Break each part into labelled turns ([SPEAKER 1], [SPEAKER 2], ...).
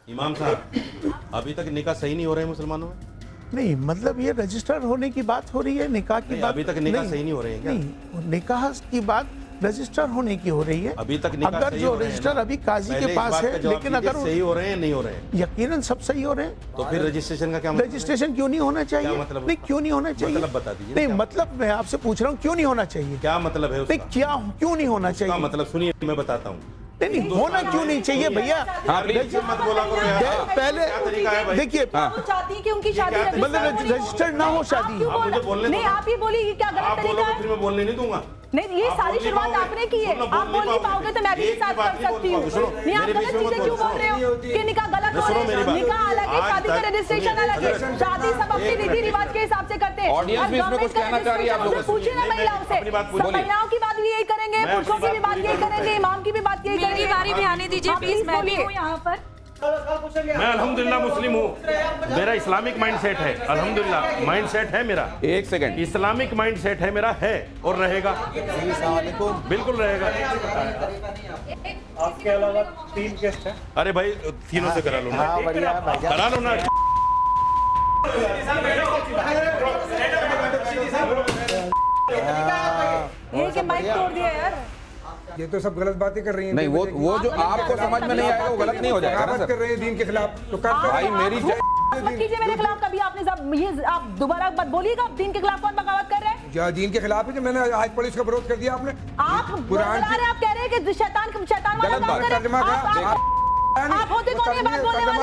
[SPEAKER 1] इमाम साहब, अभी तक निकाह सही नहीं हो रहे हैं मुसलमानों में?
[SPEAKER 2] नहीं, मतलब ये रजिस्टर होने की बात हो रही है, निकाह की बात
[SPEAKER 1] अभी तक निकाह सही नहीं हो रहे हैं क्या?
[SPEAKER 2] नहीं, निकाह की बात रजिस्टर होने की हो रही है।
[SPEAKER 1] अभी तक निकाह
[SPEAKER 2] अगर
[SPEAKER 1] सही
[SPEAKER 2] जो
[SPEAKER 1] हो रहे हैं
[SPEAKER 2] रजिस्टर
[SPEAKER 1] ना?
[SPEAKER 2] अभी काजी
[SPEAKER 1] पहले
[SPEAKER 2] के
[SPEAKER 1] इस
[SPEAKER 2] पास
[SPEAKER 1] बात
[SPEAKER 2] है,
[SPEAKER 1] का जवाब
[SPEAKER 2] लेकिन
[SPEAKER 1] दीजिए,
[SPEAKER 2] अगर
[SPEAKER 1] सही हो रहे हैं नहीं हो रहे हैं?
[SPEAKER 2] यकीनन सब सही हो रहे हैं
[SPEAKER 1] तो फिर रजिस्ट्रेशन का क्या मतलब?
[SPEAKER 2] रजिस्ट्रेशन क्यों नहीं होना चाहिए?
[SPEAKER 1] क्या मतलब
[SPEAKER 2] नहीं, क्यों नहीं होना चाहिए?
[SPEAKER 1] मतलब बता दीजिए।
[SPEAKER 2] नहीं, मतलब मैं आपसे पूछ रहा हूँ क्यों नहीं होना चाहिए?
[SPEAKER 1] क्या मतलब है उसका?
[SPEAKER 2] नहीं, क्या क्यों नहीं होना
[SPEAKER 1] उसका
[SPEAKER 2] चाहिए?
[SPEAKER 1] मतलब सुनिए, मैं बताता हूँ।
[SPEAKER 2] नहीं, होना क्यों नहीं चाहिए भैया?
[SPEAKER 1] मत बोला करो यार।
[SPEAKER 2] पहले
[SPEAKER 1] क्या तरीका है भाई?
[SPEAKER 2] देखिए,
[SPEAKER 3] वो चाहती है कि उनकी शादी
[SPEAKER 1] क्या तरीका
[SPEAKER 2] मतलब रजिस्टर्ड ना हो शादी।
[SPEAKER 3] क्यों
[SPEAKER 1] आप
[SPEAKER 3] बोल
[SPEAKER 1] मुझे बोलने
[SPEAKER 3] रहे? नहीं,
[SPEAKER 1] दो।
[SPEAKER 3] आप ही बोलिए कि क्या गलत
[SPEAKER 1] आप
[SPEAKER 3] तरीका
[SPEAKER 1] बोलोगे
[SPEAKER 3] है?
[SPEAKER 1] फिर मैं बोलने नहीं दूंगा।
[SPEAKER 3] नहीं, ये
[SPEAKER 1] आप
[SPEAKER 3] सारी
[SPEAKER 1] बोल नहीं
[SPEAKER 3] शुरुआत
[SPEAKER 1] पाओगे।
[SPEAKER 3] आपने की है।
[SPEAKER 1] सुनो,
[SPEAKER 3] आप बोल नहीं पाओगे तो मैं भी
[SPEAKER 1] एक
[SPEAKER 3] साथ
[SPEAKER 1] की बात
[SPEAKER 3] कर
[SPEAKER 1] नहीं
[SPEAKER 3] सकती
[SPEAKER 1] बोल
[SPEAKER 3] हूँ।
[SPEAKER 1] सुनो,
[SPEAKER 3] नहीं, आप
[SPEAKER 1] मेरे
[SPEAKER 3] गलत
[SPEAKER 1] बीच में
[SPEAKER 3] चीजें
[SPEAKER 1] मत
[SPEAKER 3] क्यों
[SPEAKER 1] बोलो,
[SPEAKER 3] बोल रहे हो कि निकाह गलत हो
[SPEAKER 1] सुनो
[SPEAKER 3] रहा
[SPEAKER 1] मेरी
[SPEAKER 3] है?
[SPEAKER 1] बात।
[SPEAKER 3] निकाह अलग है,
[SPEAKER 1] आज
[SPEAKER 3] शादी का
[SPEAKER 1] तक-
[SPEAKER 3] रजिस्ट्रेशन
[SPEAKER 1] सुनिए,
[SPEAKER 3] अलग है।
[SPEAKER 1] हजरत,
[SPEAKER 3] शादी सब अपने
[SPEAKER 1] एक
[SPEAKER 3] रीति
[SPEAKER 1] मिनट।
[SPEAKER 3] रिवाज के हिसाब से करते हैं।
[SPEAKER 4] ऑडियंस
[SPEAKER 3] अब
[SPEAKER 4] भी इसमें कुछ
[SPEAKER 3] गवर्नमेंट का
[SPEAKER 4] कहना चाह रही है आप
[SPEAKER 3] रजिस्ट्रेशन
[SPEAKER 4] लोगों
[SPEAKER 3] पूछिए ना
[SPEAKER 1] से।
[SPEAKER 3] महिलाओं से।
[SPEAKER 1] अपनी बात
[SPEAKER 3] सब
[SPEAKER 1] बोलिए।
[SPEAKER 3] महिलाओं की बात भी यही करेंगे,
[SPEAKER 1] मैं
[SPEAKER 3] पुरुषों की भी बात यही करेंगे, इमाम की भी बात यही
[SPEAKER 5] मेरी
[SPEAKER 3] करेंगे।
[SPEAKER 5] बारी भी आने दीजिए
[SPEAKER 3] आप
[SPEAKER 5] प्लीज, मैं भी
[SPEAKER 3] बोलिए।
[SPEAKER 5] हूँ यहाँ पर।
[SPEAKER 1] मैं अल्हम्दुलिल्लाह मुस्लिम हूँ, मेरा इस्लामिक माइंडसेट है, अल्हम्दुलिल्लाह माइंडसेट है मेरा।
[SPEAKER 4] एक सेकंड,
[SPEAKER 1] इस्लामिक माइंडसेट है मेरा, है और रहेगा, बिल्कुल रहेगा।
[SPEAKER 6] आपके अलावा 3 गेस्ट हैं।
[SPEAKER 1] अरे भाई तीनों से करा लो ना, करा लो ना।
[SPEAKER 3] ये के माइक तोड़ दिया यार।
[SPEAKER 7] ये तो सब गलत बातें कर रही हैं।
[SPEAKER 4] नहीं वो जो आपको समझ में नहीं आएगा वो गलत नहीं हो जाएगा ना
[SPEAKER 7] बगावत
[SPEAKER 4] सर।
[SPEAKER 7] कर रहे हैं दीन के खिलाफ तो कर
[SPEAKER 4] भाई मेरी
[SPEAKER 3] मत कीजिए मेरे खिलाफ कभी। आपने सब ये आप दोबारा मत बोलिएगा। आप दीन के खिलाफ कौन बगावत कर रहे हैं?
[SPEAKER 7] क्या दीन के खिलाफ है जो मैंने आज पुलिस का विरोध कर दिया आपने?
[SPEAKER 3] आप
[SPEAKER 7] कुरान
[SPEAKER 3] बता रहे हैं, आप कह रहे हैं कि शैतान वाला
[SPEAKER 4] गलत
[SPEAKER 3] काम
[SPEAKER 4] बात।
[SPEAKER 3] कर रहे
[SPEAKER 7] तर्जमा
[SPEAKER 3] हैं। आप होते कौन है बात बोलने वाले?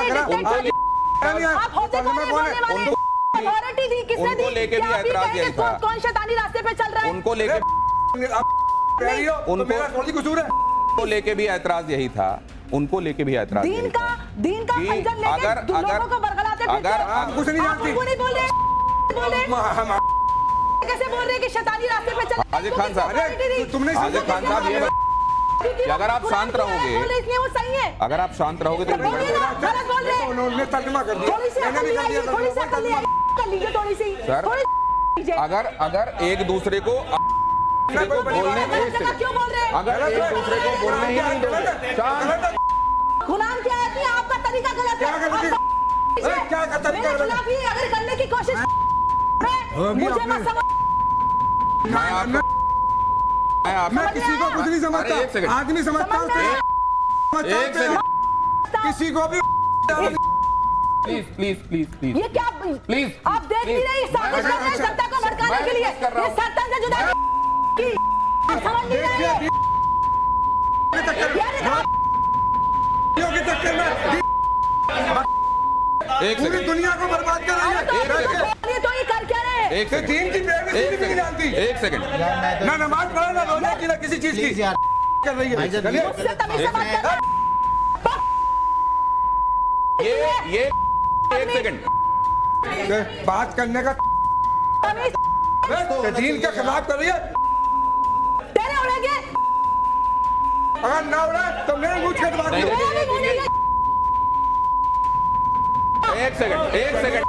[SPEAKER 3] आप होते कौन है बोलने वाले? अथॉरिटी थी किसने दी?
[SPEAKER 4] उनको लेके भी
[SPEAKER 3] क्या आप ये
[SPEAKER 4] ऐतराज
[SPEAKER 3] कह रहे हैं
[SPEAKER 4] यही था।
[SPEAKER 3] कौन शैतानी रास्ते पे चल रहा है?
[SPEAKER 4] उनको लेके
[SPEAKER 7] उनको मेरा थोड़ी कसूर है।
[SPEAKER 4] उनको लेके भी ऐतराज यही था, उनको लेके भी ऐतराज
[SPEAKER 3] दीन
[SPEAKER 4] यही
[SPEAKER 3] का
[SPEAKER 4] था कि
[SPEAKER 3] खंजर लेके
[SPEAKER 4] अगर-
[SPEAKER 3] लोगों को बरगलाते फिरते
[SPEAKER 4] अगर-
[SPEAKER 3] हो।
[SPEAKER 7] आप कुछ नहीं
[SPEAKER 3] आप
[SPEAKER 7] जानती।
[SPEAKER 3] उनको नहीं बोल रहे कैसे बोल रहे हैं कि शैतानी रास्ते पे चल
[SPEAKER 4] हाजिर खान साहब,
[SPEAKER 7] तुमने
[SPEAKER 4] हाजिर खान साहब ये कि अगर आप शांत रहोगे,
[SPEAKER 3] इसलिए वो सही है।
[SPEAKER 4] अगर आप शांत रहोगे तो
[SPEAKER 3] बोलिए ना, गलत बोल रहे हैं।
[SPEAKER 7] उन्होंने तर्जमा कर दिया।
[SPEAKER 3] थोड़ी सी
[SPEAKER 7] मैंने
[SPEAKER 3] अकल
[SPEAKER 7] भी कर
[SPEAKER 3] आइए,
[SPEAKER 7] दिया
[SPEAKER 3] थोड़ी सी अकल आइए, कर लीजिए थोड़ी सी।
[SPEAKER 4] सर,
[SPEAKER 3] थोड़ी सी लीजिए।
[SPEAKER 4] अगर एक दूसरे को बोलने
[SPEAKER 3] गलत जगह क्यों बोल रहे हैं?
[SPEAKER 4] अगर एक दूसरे को बोलने ही नहीं दोगे, शांत।
[SPEAKER 3] गुलाम क्या है कि आपका तरीका गलत है।
[SPEAKER 7] क्या गलत है?
[SPEAKER 3] आप-
[SPEAKER 7] क्या का तरीका
[SPEAKER 3] मेरे
[SPEAKER 7] गलत है?
[SPEAKER 3] खिलाफ ही अगर करने की कोशिश
[SPEAKER 7] होगी
[SPEAKER 3] मुझे
[SPEAKER 7] आपने।
[SPEAKER 3] मत समझ।
[SPEAKER 7] मैं किसी को कुछ नहीं
[SPEAKER 4] अरे, एक
[SPEAKER 7] समझता।
[SPEAKER 4] सेकंड।
[SPEAKER 7] आदमी समझता हूँ
[SPEAKER 4] एक सेकंड,
[SPEAKER 7] किसी को भी
[SPEAKER 4] प्लीज प्लीज प्लीज प्लीज
[SPEAKER 3] ये क्या
[SPEAKER 4] प्लीज
[SPEAKER 3] आप देख नहीं रहे? साजिश कर रहे हैं जनता को भड़काने के लिए।
[SPEAKER 4] कर रहा
[SPEAKER 3] ये
[SPEAKER 4] हूं।
[SPEAKER 3] सरता से जुदा की आप समझ नहीं रहे हैं?
[SPEAKER 7] के चक्कर में
[SPEAKER 4] एक
[SPEAKER 7] पूरी
[SPEAKER 4] सेकंड,
[SPEAKER 7] दुनिया को बर्बाद कर रही है।
[SPEAKER 3] बोलिए तो ये कर क्या रहे हैं?
[SPEAKER 4] एक
[SPEAKER 7] तो
[SPEAKER 4] सेकंड,
[SPEAKER 7] दीन की बेइज्जती भी नहीं जानती।
[SPEAKER 4] एक सेकंड,
[SPEAKER 7] ना नमाज पढ़े ना रोजे की ना किसी चीज की कर रही है। चलिए
[SPEAKER 3] मुझसे तमीज से बात कर रहे
[SPEAKER 4] ये एक सेकंड,
[SPEAKER 7] बात करने का
[SPEAKER 3] तमीज
[SPEAKER 7] दीन के खिलाफ कर रही है।
[SPEAKER 3] तेरे उड़ेंगे
[SPEAKER 7] अगर ना उड़े तो मेरे मुंह के बात
[SPEAKER 4] नहीं,
[SPEAKER 3] मेरा भी बोलेंगे।
[SPEAKER 4] एक सेकंड,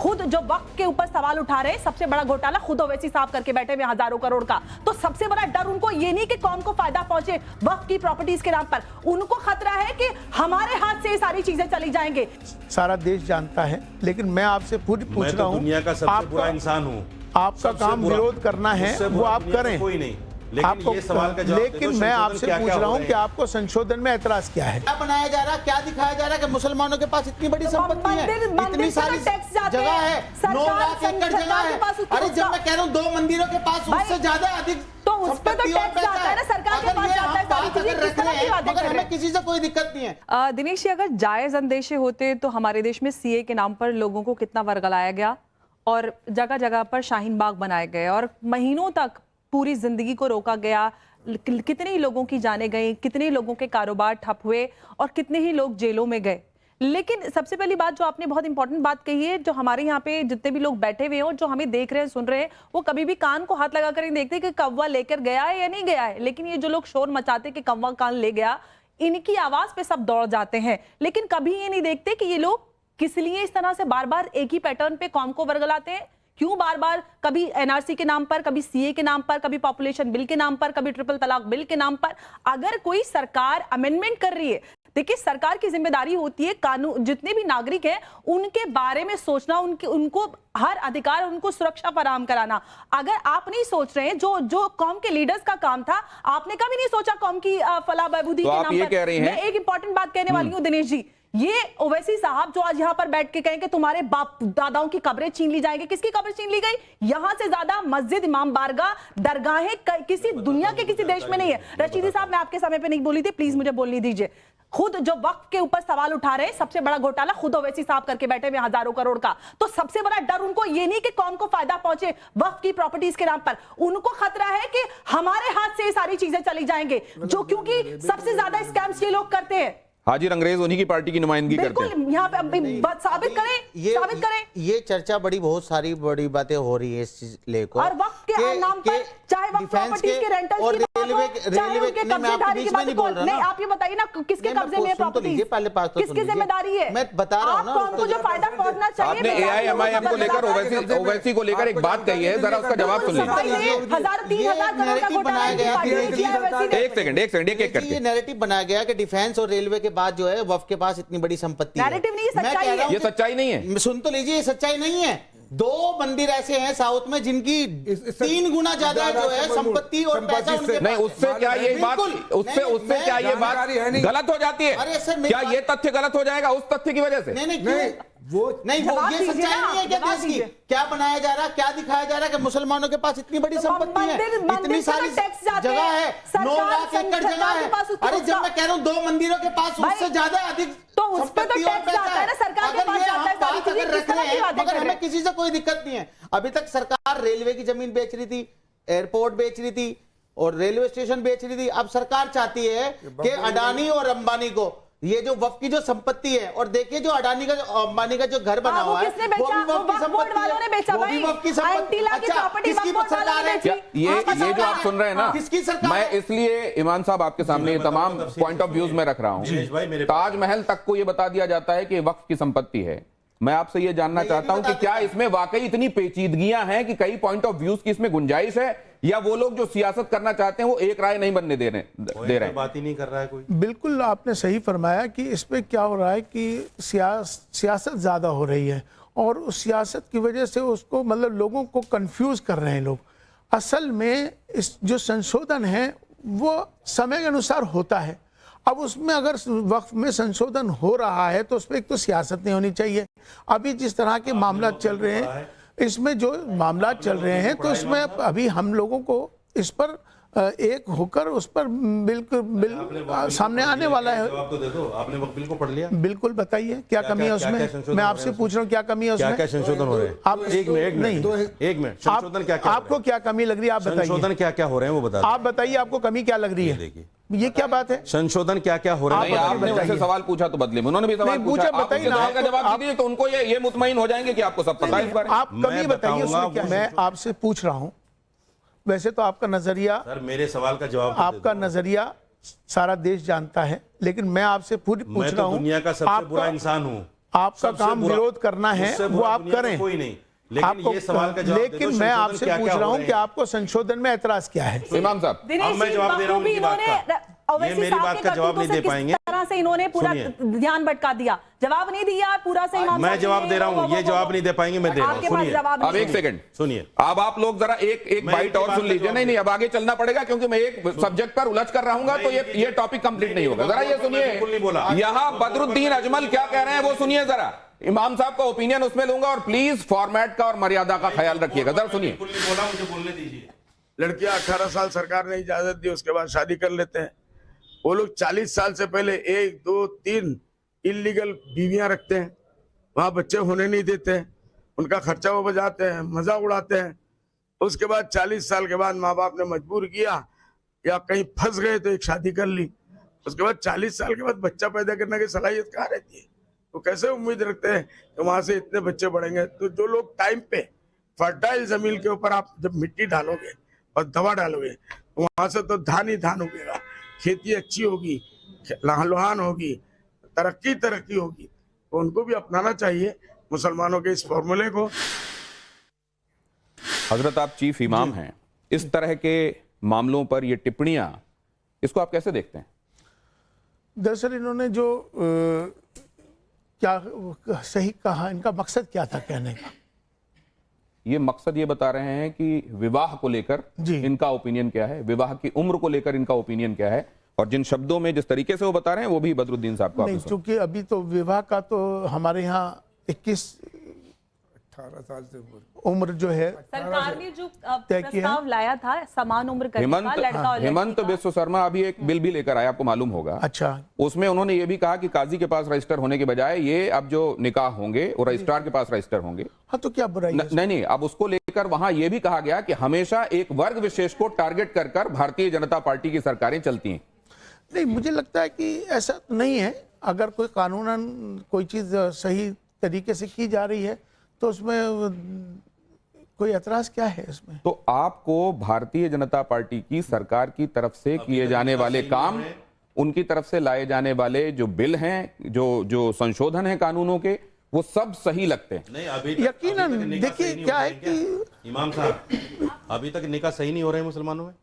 [SPEAKER 3] खुद जो वक्त के ऊपर सवाल उठा रहे हैं, सबसे बड़ा घोटाला खुद ओवैसी साहब करके बैठे हुए हजारों करोड़ का। तो सबसे बड़ा डर उनको ये नहीं कि कौन को फायदा पहुंचे वक्त की प्रॉपर्टीज के नाम पर, उनको खतरा है कि हमारे हाथ से ये सारी चीजें चली जाएंगे।
[SPEAKER 2] सारा देश जानता है, लेकिन मैं आपसे पूछ
[SPEAKER 1] मैं
[SPEAKER 2] रहा
[SPEAKER 1] तो
[SPEAKER 2] हूँ,
[SPEAKER 1] दुनिया का सबसे बुरा इंसान हूँ।
[SPEAKER 2] आपका
[SPEAKER 1] सबसे
[SPEAKER 2] काम
[SPEAKER 1] बुरा।
[SPEAKER 2] विरोध करना है,
[SPEAKER 1] मुझसे
[SPEAKER 2] वो
[SPEAKER 1] बुरा
[SPEAKER 2] आप
[SPEAKER 1] दुनिया में
[SPEAKER 2] करें।
[SPEAKER 1] कोई नहीं, लेकिन ये सवाल का जवाब दे दो,
[SPEAKER 2] लेकिन मैं
[SPEAKER 1] संशोधन
[SPEAKER 2] आपसे
[SPEAKER 1] क्या-क्या
[SPEAKER 2] पूछ रहा
[SPEAKER 1] हो
[SPEAKER 2] हूँ
[SPEAKER 1] रहे
[SPEAKER 2] कि
[SPEAKER 1] हैं?
[SPEAKER 2] आपको संशोधन में ऐतराज क्या है?
[SPEAKER 8] क्या बनाया जा रहा है, क्या दिखाया जा रहा है कि मुसलमानों के पास इतनी बड़ी संपत्ति है, इतनी सारी जगह है, 9 लाख एकड़ जगह है। अरे जब मैं कह रहा हूँ 2 मंदिरों के पास उससे ज्यादा अधिक
[SPEAKER 3] तो उस पे तो
[SPEAKER 8] संपत्ति और
[SPEAKER 3] टैक्स जाता है ना,
[SPEAKER 8] पैसा
[SPEAKER 3] सरकार के
[SPEAKER 8] अगर
[SPEAKER 3] पास
[SPEAKER 8] ये
[SPEAKER 3] जाता है
[SPEAKER 8] हम
[SPEAKER 3] सारी
[SPEAKER 8] बात
[SPEAKER 3] चीजें,
[SPEAKER 8] अगर
[SPEAKER 3] किस
[SPEAKER 8] रख
[SPEAKER 3] तरह
[SPEAKER 8] रहे
[SPEAKER 3] की
[SPEAKER 8] हैं
[SPEAKER 3] बातें
[SPEAKER 8] मगर
[SPEAKER 3] कर रहे
[SPEAKER 8] हमें
[SPEAKER 3] हैं?
[SPEAKER 8] किसी से कोई दिक्कत नहीं है।
[SPEAKER 5] दिनेश जी, अगर जायज अंदेशे होते तो हमारे देश में सीए के नाम पर लोगों को कितना वर्गलाया गया और जगह जगह पर शाहीन बाग बनाए गए और महीनों तक पूरी जिंदगी को रोका गया। कितने ही लोगों की जाने गई, कितने लोगों के कारोबार ठप हुए और कितने ही लोग जेलों में गए। लेकिन सबसे पहली बात जो आपने बहुत इंपॉर्टेंट बात कही है, जो हमारे यहाँ पे जितने भी लोग बैठे हुए हैं और जो हमें देख रहे हैं सुन रहे हैं, वो कभी भी कान को हाथ लगा कर नहीं देखते कि कौवा लेकर गया है या नहीं गया है। लेकिन ये जो लोग शोर मचाते कि कौवा कान ले गया, इनकी आवाज पे सब दौड़ जाते हैं, लेकिन कभी ये नहीं देखते कि ये लोग किस लिए इस तरह से बार बार एक ही पैटर्न पे कौम को वर्गलाते हैं। क्यों बार बार कभी एनआरसी के नाम पर, कभी सीए के नाम पर, कभी पॉपुलेशन बिल के नाम पर, कभी ट्रिपल तलाक बिल के नाम पर। अगर कोई सरकार अमेंडमेंट कर रही है
[SPEAKER 3] देखिए, सरकार की जिम्मेदारी होती है कानून, जितने भी नागरिक हैं उनके बारे में सोचना, उनको हर अधिकार, उनको सुरक्षा फराहम कराना। अगर आप नहीं सोच रहे हैं, जो कौम के लीडर्स का काम था, आपने कभी नहीं सोचा कौम की फलाह बहबूदी
[SPEAKER 4] तो
[SPEAKER 3] के
[SPEAKER 4] आप
[SPEAKER 3] नाम
[SPEAKER 4] ये
[SPEAKER 3] पर।
[SPEAKER 4] कह रहे हैं?
[SPEAKER 3] मैं एक इंपॉर्टेंट बात कहने वाली हूँ दिनेश जी, ये ओवैसी साहब जो आज यहाँ पर बैठ के कहें कि तुम्हारे बाप दादाओं की कब्रें छीन ली जाएंगी, किसकी कब्र छीन ली गई? यहां से ज्यादा मस्जिद, इमाम बारगाह, दरगाहें किसी दुनिया के किसी देश में नहीं है। रशीदी साहब, मैं आपके समय पे नहीं बोली थी, प्लीज मुझे बोलने दीजिए। खुद जो वक्फ के ऊपर सवाल उठा रहे हैं, सबसे बड़ा घोटाला खुद ओवैसी साहब करके बैठे हुए हजारों करोड़ का, तो सबसे बड़ा डर उनको ये नहीं कि कौन को फायदा पहुंचे वक्फ की प्रॉपर्टीज के नाम पर, उनको खतरा है कि हमारे हाथ से ये सारी चीजें चली जाएंगे, जो क्योंकि सबसे ज्यादा स्कैम्स ये लोग करते हैं।
[SPEAKER 4] हाजिर अंग्रेज उन्हीं की पार्टी की नुमाइंदगी करते हैं।
[SPEAKER 3] बिल्कुल, यहाँ पे साबित करें।
[SPEAKER 8] ये चर्चा बहुत सारी बड़ी बातें हो रही है इस चीज लेकर,
[SPEAKER 3] और वक्त के नाम पर चाहे वक्त प्रॉपर्टीज के रेंटल्स की बात हो, चाहे उनके कब्जेदारी की बात हो, नहीं आप ये बताइए ना किसके कब्जे में प्रॉपर्टी, किसकी जिम्मेदारी है?
[SPEAKER 8] मैं बता रहा हूं ना,
[SPEAKER 3] कौन को जो फायदा पहुंचना चाहिए।
[SPEAKER 4] आपने एआईएमआईएम को लेकर ओवैसी को लेकर एक बात कही है, जरा उसका जवाब सुन लीजिए।
[SPEAKER 3] 1000-3000 करोड़ का घोटाला
[SPEAKER 4] एक सेकंड एक करके।
[SPEAKER 8] ये नैरेटिव बनाया गया कि डिफेंस और रेलवे के बाद जो है वक्फ के पास इतनी बड़ी संपत्ति है।
[SPEAKER 3] नैरेटिव नहीं, सच्चाई है।
[SPEAKER 4] ये सच्चाई नहीं है,
[SPEAKER 8] सुन तो लीजिए, ये सच्चाई नहीं है। 2 मंदिर ऐसे हैं साउथ में जिनकी 3 गुना ज्यादा जो है संपत्ति और पैसा उनके
[SPEAKER 4] नहीं, उससे क्या ये बात, उससे क्या ये बात गलत हो जाती है?
[SPEAKER 8] अरे सर,
[SPEAKER 4] क्या ये तथ्य गलत हो जाएगा उस तथ्य की वजह से?
[SPEAKER 8] नहीं, वो ये सच्चाई नहीं है क्या देश की? क्या बनाया जा रहा है, क्या दिखाया जा रहा है कि मुसलमानों के पास इतनी बड़ी संपत्ति है, इतनी सारी जगह है, 9 लाख एकड़ जगह है। अरे जब मैं कह रहा हूँ 2 मंदिरों के पास उससे ज्यादा अधिक
[SPEAKER 3] तो उस पे तो टैक्स जाता है ना, सरकार के पास जाता है, सारी चीजें किस तरह की बातें कर रहे हैं?
[SPEAKER 8] हमें किसी से कोई दिक्कत नहीं है। अभी तक सरकार रेलवे की जमीन बेच रही थी, एयरपोर्ट बेच रही थी और रेलवे स्टेशन बेच रही थी। अब सरकार चाहती है कि अडानी और अंबानी को ये जो वक्फ की जो संपत्ति है, और देखिए जो अडानी का, अंबानी का जो घर बना हुआ है,
[SPEAKER 3] किसने बेचा? वो वक्फ बोर्ड वालों ने बेचा भाई।
[SPEAKER 8] अच्छा, किसकी सरकार है?
[SPEAKER 4] ये जो आप सुन रहे हैं ना,
[SPEAKER 8] किसकी सरकार?
[SPEAKER 4] मैं इसलिए ईमान साहब आपके सामने ये तमाम पॉइंट ऑफ व्यूज में रख रहा हूं। ताजमहल तक को ये बता दिया जाता है कि वक्फ की संपत्ति है। मैं आपसे ये जानना चाहता हूं कि क्या इसमें वाकई इतनी पेचीदगियां हैं कि कई पॉइंट ऑफ व्यूज की इसमें गुंजाइश है, या वो लोग जो सियासत करना चाहते हैं वो एक राय नहीं बनने दे रहे हैं?
[SPEAKER 2] बात ही नहीं कर रहा है कोई। बिल्कुल आपने सही फरमाया कि इसमें क्या हो रहा है कि सियासत ज्यादा हो रही है, और उस सियासत की वजह से उसको मतलब लोगों को कंफ्यूज कर रहे हैं लोग। असल में इस जो संशोधन है वो समय के अनुसार होता है। अब उसमें अगर वक्फ में संशोधन हो रहा है तो उसमें एक तो सियासत नहीं होनी चाहिए। अभी जिस तरह के मामला चल रहे हैं, इसमें जो मामला चल रहे हैं, तो इसमें अभी हम लोगों को इस पर एक होकर उस पर बिल्कुल सामने आने वाला है।
[SPEAKER 6] जवाब तो दे दो, आपने वक्त बिल को पढ़ लिया?
[SPEAKER 2] बिल्कुल बताइए क्या कमी है उसमें। मैं आपसे पूछ रहा हूँ क्या कमी है उसमें,
[SPEAKER 6] क्या संशोधन हो रहे हैं?
[SPEAKER 2] आप
[SPEAKER 6] एक मिनट संशोधन क्या क्या,
[SPEAKER 2] आपको क्या कमी लग रही है आप बताइए।
[SPEAKER 6] संशोधन क्या क्या हो रहे हैं वो बता,
[SPEAKER 2] आप बताइए आपको कमी क्या लग रही है।
[SPEAKER 6] देखिए
[SPEAKER 2] ये क्या बात है,
[SPEAKER 6] संशोधन क्या क्या हो रहा है?
[SPEAKER 4] आपने उनसे सवाल पूछा तो बदले में उन्होंने भी सवाल पूछा, बताइए ना, का जवाब दीजिए तो उनको ये मुतमईन हो जाएंगे कि आपको सब पता है इस बारे में।
[SPEAKER 2] आप कमी बताइए उसमें क्या। मैं आपसे पूछ रहा हूँ, वैसे तो आपका नजरिया,
[SPEAKER 6] सर मेरे सवाल का जवाब
[SPEAKER 2] आपका नजरिया सारा देश जानता है, लेकिन मैं आपसे पूछ रहा हूँ,
[SPEAKER 6] दुनिया का सबसे बुरा इंसान हूँ,
[SPEAKER 2] आपका काम विरोध करना है वो आप करें,
[SPEAKER 6] कोई नहीं, लेकिन ये सवाल का जवाब
[SPEAKER 2] लेकिन मैं आपसे पूछ रहा हूँ कि आपको संशोधन में एतराज क्या है।
[SPEAKER 4] इमाम साहब,
[SPEAKER 6] मैं जवाब दे रहा हूँ उनकी बात का, ये मेरी बात का जवाब नहीं दे पाएंगे।
[SPEAKER 3] तरह से इन्होंने पूरा ध्यान भटका दिया, जवाब नहीं दिया पूरा से।
[SPEAKER 6] मैं जवाब दे रहा हूँ, ये जवाब नहीं दे पाएंगे, मैं दे रहा हूँ। सुनिए
[SPEAKER 4] अब एक सेकंड
[SPEAKER 6] सुनिए,
[SPEAKER 4] अब आप लोग जरा एक बाइट और सुन लीजिए। नहीं अब आगे चलना पड़ेगा क्योंकि मैं एक सब्जेक्ट पर उलझ कर रहूंगा तो ये टॉपिक कंप्लीट नहीं होगा। जरा ये सुनिए, यहाँ बदरुद्दीन अजमल क्या कह रहे हैं वो सुनिए जरा। इमाम साहब का ओपिनियन उसमें लूंगा, और प्लीज फॉर्मेट का और मर्यादा का ख्याल रखिएगा। जरा सुनिए।
[SPEAKER 6] मुझे बोलने दीजिए।
[SPEAKER 9] लड़कियां 18 साल सरकार ने इजाजत दी, उसके बाद शादी कर लेते हैं। वो लोग 40 साल से पहले 1, 2, 3 इलीगल बीवियां रखते हैं, वहां बच्चे होने नहीं देते हैं, उनका खर्चा वो बजाते हैं, मजा उड़ाते हैं। उसके बाद 40 साल के बाद माँ बाप ने मजबूर किया या कहीं फंस गए तो एक शादी कर ली। उसके बाद 40 साल के बाद बच्चा पैदा करने की सलाहियत कहाँ रहती है? तो कैसे उम्मीद रखते हैं कि वहां से इतने बच्चे बढ़ेंगे? तो जो लोग टाइम पे फर्टाइल जमीन के ऊपर आप जब मिट्टी डालोगे और दवा डालोगे तो वहां से तो धान ही धान उगेगा, खेती अच्छी होगी, लहान होगी, तरक्की होगी। तो उनको भी अपनाना चाहिए मुसलमानों के इस फॉर्मूले को।
[SPEAKER 4] हजरत आप चीफ इमाम हैं, इस तरह के मामलों पर ये टिप्पणियां, इसको आप कैसे देखते हैं?
[SPEAKER 2] दरअसल इन्होंने जो क्या सही कहा, इनका मकसद क्या था कहने का?
[SPEAKER 4] ये मकसद ये बता रहे हैं कि विवाह को लेकर
[SPEAKER 2] जी।
[SPEAKER 4] इनका ओपिनियन क्या है, विवाह की उम्र को लेकर इनका ओपिनियन क्या है, और जिन शब्दों में जिस तरीके से वो बता रहे हैं वो भी बदरुद्दीन साहब को
[SPEAKER 2] नहीं, क्योंकि अभी तो विवाह का तो हमारे यहाँ 21
[SPEAKER 7] 18 साल से ऊपर
[SPEAKER 2] उम्र जो है
[SPEAKER 5] सरकार ने जो
[SPEAKER 2] तय किया
[SPEAKER 5] प्रस्ताव लाया था समान उम्र करने का लड़का और
[SPEAKER 4] हेमंत बिस्व शर्मा अभी एक बिल भी लेकर आए, आपको मालूम होगा।
[SPEAKER 2] अच्छा,
[SPEAKER 4] उसमें उन्होंने ये भी कहा कि काजी के पास रजिस्टर होने के बजाय ये अब जो निकाह होंगे वो रजिस्ट्रार के पास रजिस्टर होंगे।
[SPEAKER 2] हाँ तो क्या बुराई है?
[SPEAKER 4] नहीं, अब उसको लेकर वहां ये भी कहा गया कि हमेशा एक वर्ग विशेष को टारगेट कर भारतीय जनता पार्टी की सरकारें चलती हैं।
[SPEAKER 2] नहीं, मुझे लगता है कि ऐसा तो नहीं है। अगर कोई कानूनन कोई चीज सही तरीके से की जा रही है तो उसमें कोई एतराज क्या है इसमें?
[SPEAKER 4] तो आपको भारतीय जनता पार्टी की सरकार की तरफ से किए जाने वाले काम, उनकी तरफ से लाए जाने वाले जो बिल हैं, जो संशोधन हैं कानूनों के, वो सब सही लगते हैं?
[SPEAKER 6] नहीं, अभी
[SPEAKER 2] यकीनन देखिए क्या है कि
[SPEAKER 6] इमाम साहब अभी तक निकाह सही नहीं हो रहे हैं मुसलमानों में।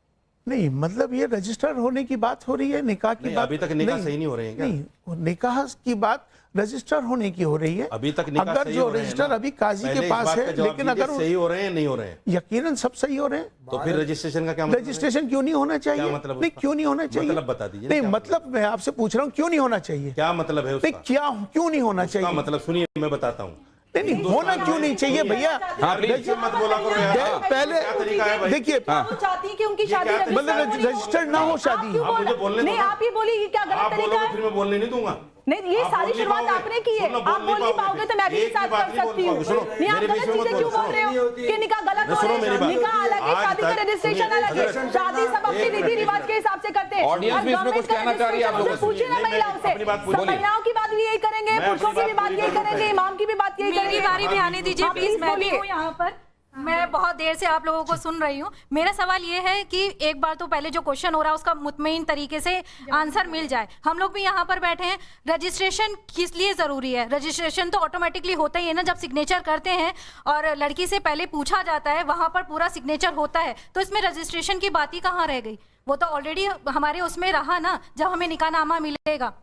[SPEAKER 2] नहीं, मतलब ये रजिस्टर होने की बात हो रही है, निकाह की
[SPEAKER 6] नहीं,
[SPEAKER 2] बात
[SPEAKER 6] अभी तक निकाह सही नहीं हो रहे हैं क्या?
[SPEAKER 2] नहीं, निकाह की बात रजिस्टर होने की हो रही है।
[SPEAKER 6] अभी तक निकाह
[SPEAKER 2] अगर
[SPEAKER 6] सही
[SPEAKER 2] जो
[SPEAKER 6] हो रहे हैं
[SPEAKER 2] रजिस्टर
[SPEAKER 6] ना?
[SPEAKER 2] अभी काजी
[SPEAKER 6] पहले
[SPEAKER 2] के
[SPEAKER 6] इस
[SPEAKER 2] पास
[SPEAKER 6] बात
[SPEAKER 2] है,
[SPEAKER 6] का जवाब
[SPEAKER 2] लेकिन
[SPEAKER 6] दीजिए,
[SPEAKER 2] अगर
[SPEAKER 6] सही हो रहे हैं नहीं हो रहे हैं?
[SPEAKER 2] यकीनन सब सही हो रहे हैं
[SPEAKER 6] तो फिर रजिस्ट्रेशन का क्या मतलब है?
[SPEAKER 2] रजिस्ट्रेशन क्यों नहीं होना चाहिए?
[SPEAKER 6] क्या मतलब
[SPEAKER 2] नहीं,
[SPEAKER 6] उसका?
[SPEAKER 2] क्यों नहीं होना चाहिए?
[SPEAKER 6] मतलब बता दीजिए।
[SPEAKER 2] नहीं, मतलब मैं आपसे पूछ रहा हूँ क्यों नहीं होना चाहिए?
[SPEAKER 6] क्या मतलब है उसका?
[SPEAKER 2] नहीं, क्या क्यों नहीं होना
[SPEAKER 6] उसका
[SPEAKER 2] चाहिए?
[SPEAKER 6] मतलब सुनिए, मैं बताता हूँ।
[SPEAKER 2] नहीं, होना क्यों नहीं चाहिए भैया?
[SPEAKER 4] हाँ, प्लीज।
[SPEAKER 6] ऐसे मत बोला करो यार। क्या
[SPEAKER 2] पहले
[SPEAKER 6] तरीका है भाई?
[SPEAKER 2] देखिए,
[SPEAKER 3] वो चाहती है कि उनकी शादी
[SPEAKER 6] क्या तरीका
[SPEAKER 2] मतलब रजिस्टर्ड ना हो शादी।
[SPEAKER 6] आप मुझे बोलने दो
[SPEAKER 3] नहीं,
[SPEAKER 6] ना।
[SPEAKER 3] आप ही बोलिए कि क्या
[SPEAKER 6] आप
[SPEAKER 3] गलत तरीका
[SPEAKER 6] बोलोगे
[SPEAKER 3] है?
[SPEAKER 6] फिर मैं बोलने नहीं दूंगा।
[SPEAKER 3] नहीं, ये
[SPEAKER 6] आप
[SPEAKER 3] सारी
[SPEAKER 6] बोल नहीं
[SPEAKER 3] शुरुआत
[SPEAKER 6] पाओगे।
[SPEAKER 3] आपने की है।
[SPEAKER 6] सुनो,
[SPEAKER 3] आप बोल नहीं पाओगे तो मैं भी
[SPEAKER 6] एक
[SPEAKER 3] साथ
[SPEAKER 6] की बात
[SPEAKER 3] कर
[SPEAKER 6] नहीं बोल
[SPEAKER 3] सकती हूँ।
[SPEAKER 6] पाओगे। सुनो,
[SPEAKER 3] नहीं, आप
[SPEAKER 6] मेरे
[SPEAKER 3] गलत
[SPEAKER 6] बीच में मत
[SPEAKER 3] चीजें क्यों
[SPEAKER 6] बोलो।
[SPEAKER 3] बोल रहे हो कि निकाह गलत हो
[SPEAKER 6] सुनो
[SPEAKER 3] रहे
[SPEAKER 6] मेरी
[SPEAKER 3] हैं?
[SPEAKER 6] बात।
[SPEAKER 3] निकाह अलग है,
[SPEAKER 6] आज
[SPEAKER 3] शादी का
[SPEAKER 6] तक-
[SPEAKER 3] रजिस्ट्रेशन
[SPEAKER 6] सुनिए,
[SPEAKER 3] अलग है।
[SPEAKER 6] अगर-
[SPEAKER 3] शादी सब अपनी रीति रिवाज के हिसाब से करते हैं।
[SPEAKER 4] ऑडियंस भी इसमें कुछ कहना चाह रही है आप लोगों से।
[SPEAKER 3] पूछिए ना
[SPEAKER 6] नहीं, मैं
[SPEAKER 3] महिलाओं से।
[SPEAKER 6] अपनी बात
[SPEAKER 3] सब
[SPEAKER 6] बोलिए।
[SPEAKER 3] महिलाओं की बात भी यही करेंगे,
[SPEAKER 6] मैं
[SPEAKER 3] पुरुषों
[SPEAKER 6] अपनी
[SPEAKER 3] की भी
[SPEAKER 6] बात
[SPEAKER 3] बात
[SPEAKER 6] पूरी
[SPEAKER 3] यही
[SPEAKER 6] करूं
[SPEAKER 3] करेंगे,
[SPEAKER 6] पहले।
[SPEAKER 3] इमाम की भी बात यही करेंगे।
[SPEAKER 10] मेरी बारी भी आने दीजिए
[SPEAKER 3] हाँ,
[SPEAKER 10] प्लीज। मैं भी
[SPEAKER 3] बोलिए।
[SPEAKER 10] हूँ यहाँ पर, मैं बहुत देर से आप लोगों को सुन रही हूँ। मेरा सवाल ये है कि एक बार तो पहले जो क्वेश्चन हो रहा है उसका मुतमईन तरीके से आंसर मिल जाए। हम लोग भी यहाँ पर बैठे हैं, रजिस्ट्रेशन किस लिए जरूरी है? रजिस्ट्रेशन तो ऑटोमेटिकली होता ही है ना, जब सिग्नेचर करते हैं और लड़की से पहले पूछा जाता है, वहां पर पूरा सिग्नेचर होता है, तो इसमें रजिस्ट्रेशन की बात ही कहाँ रह गई? वो तो ऑलरेडी हमारे उसमें रहा ना, जब हमें निकाहनामा मिलेगा।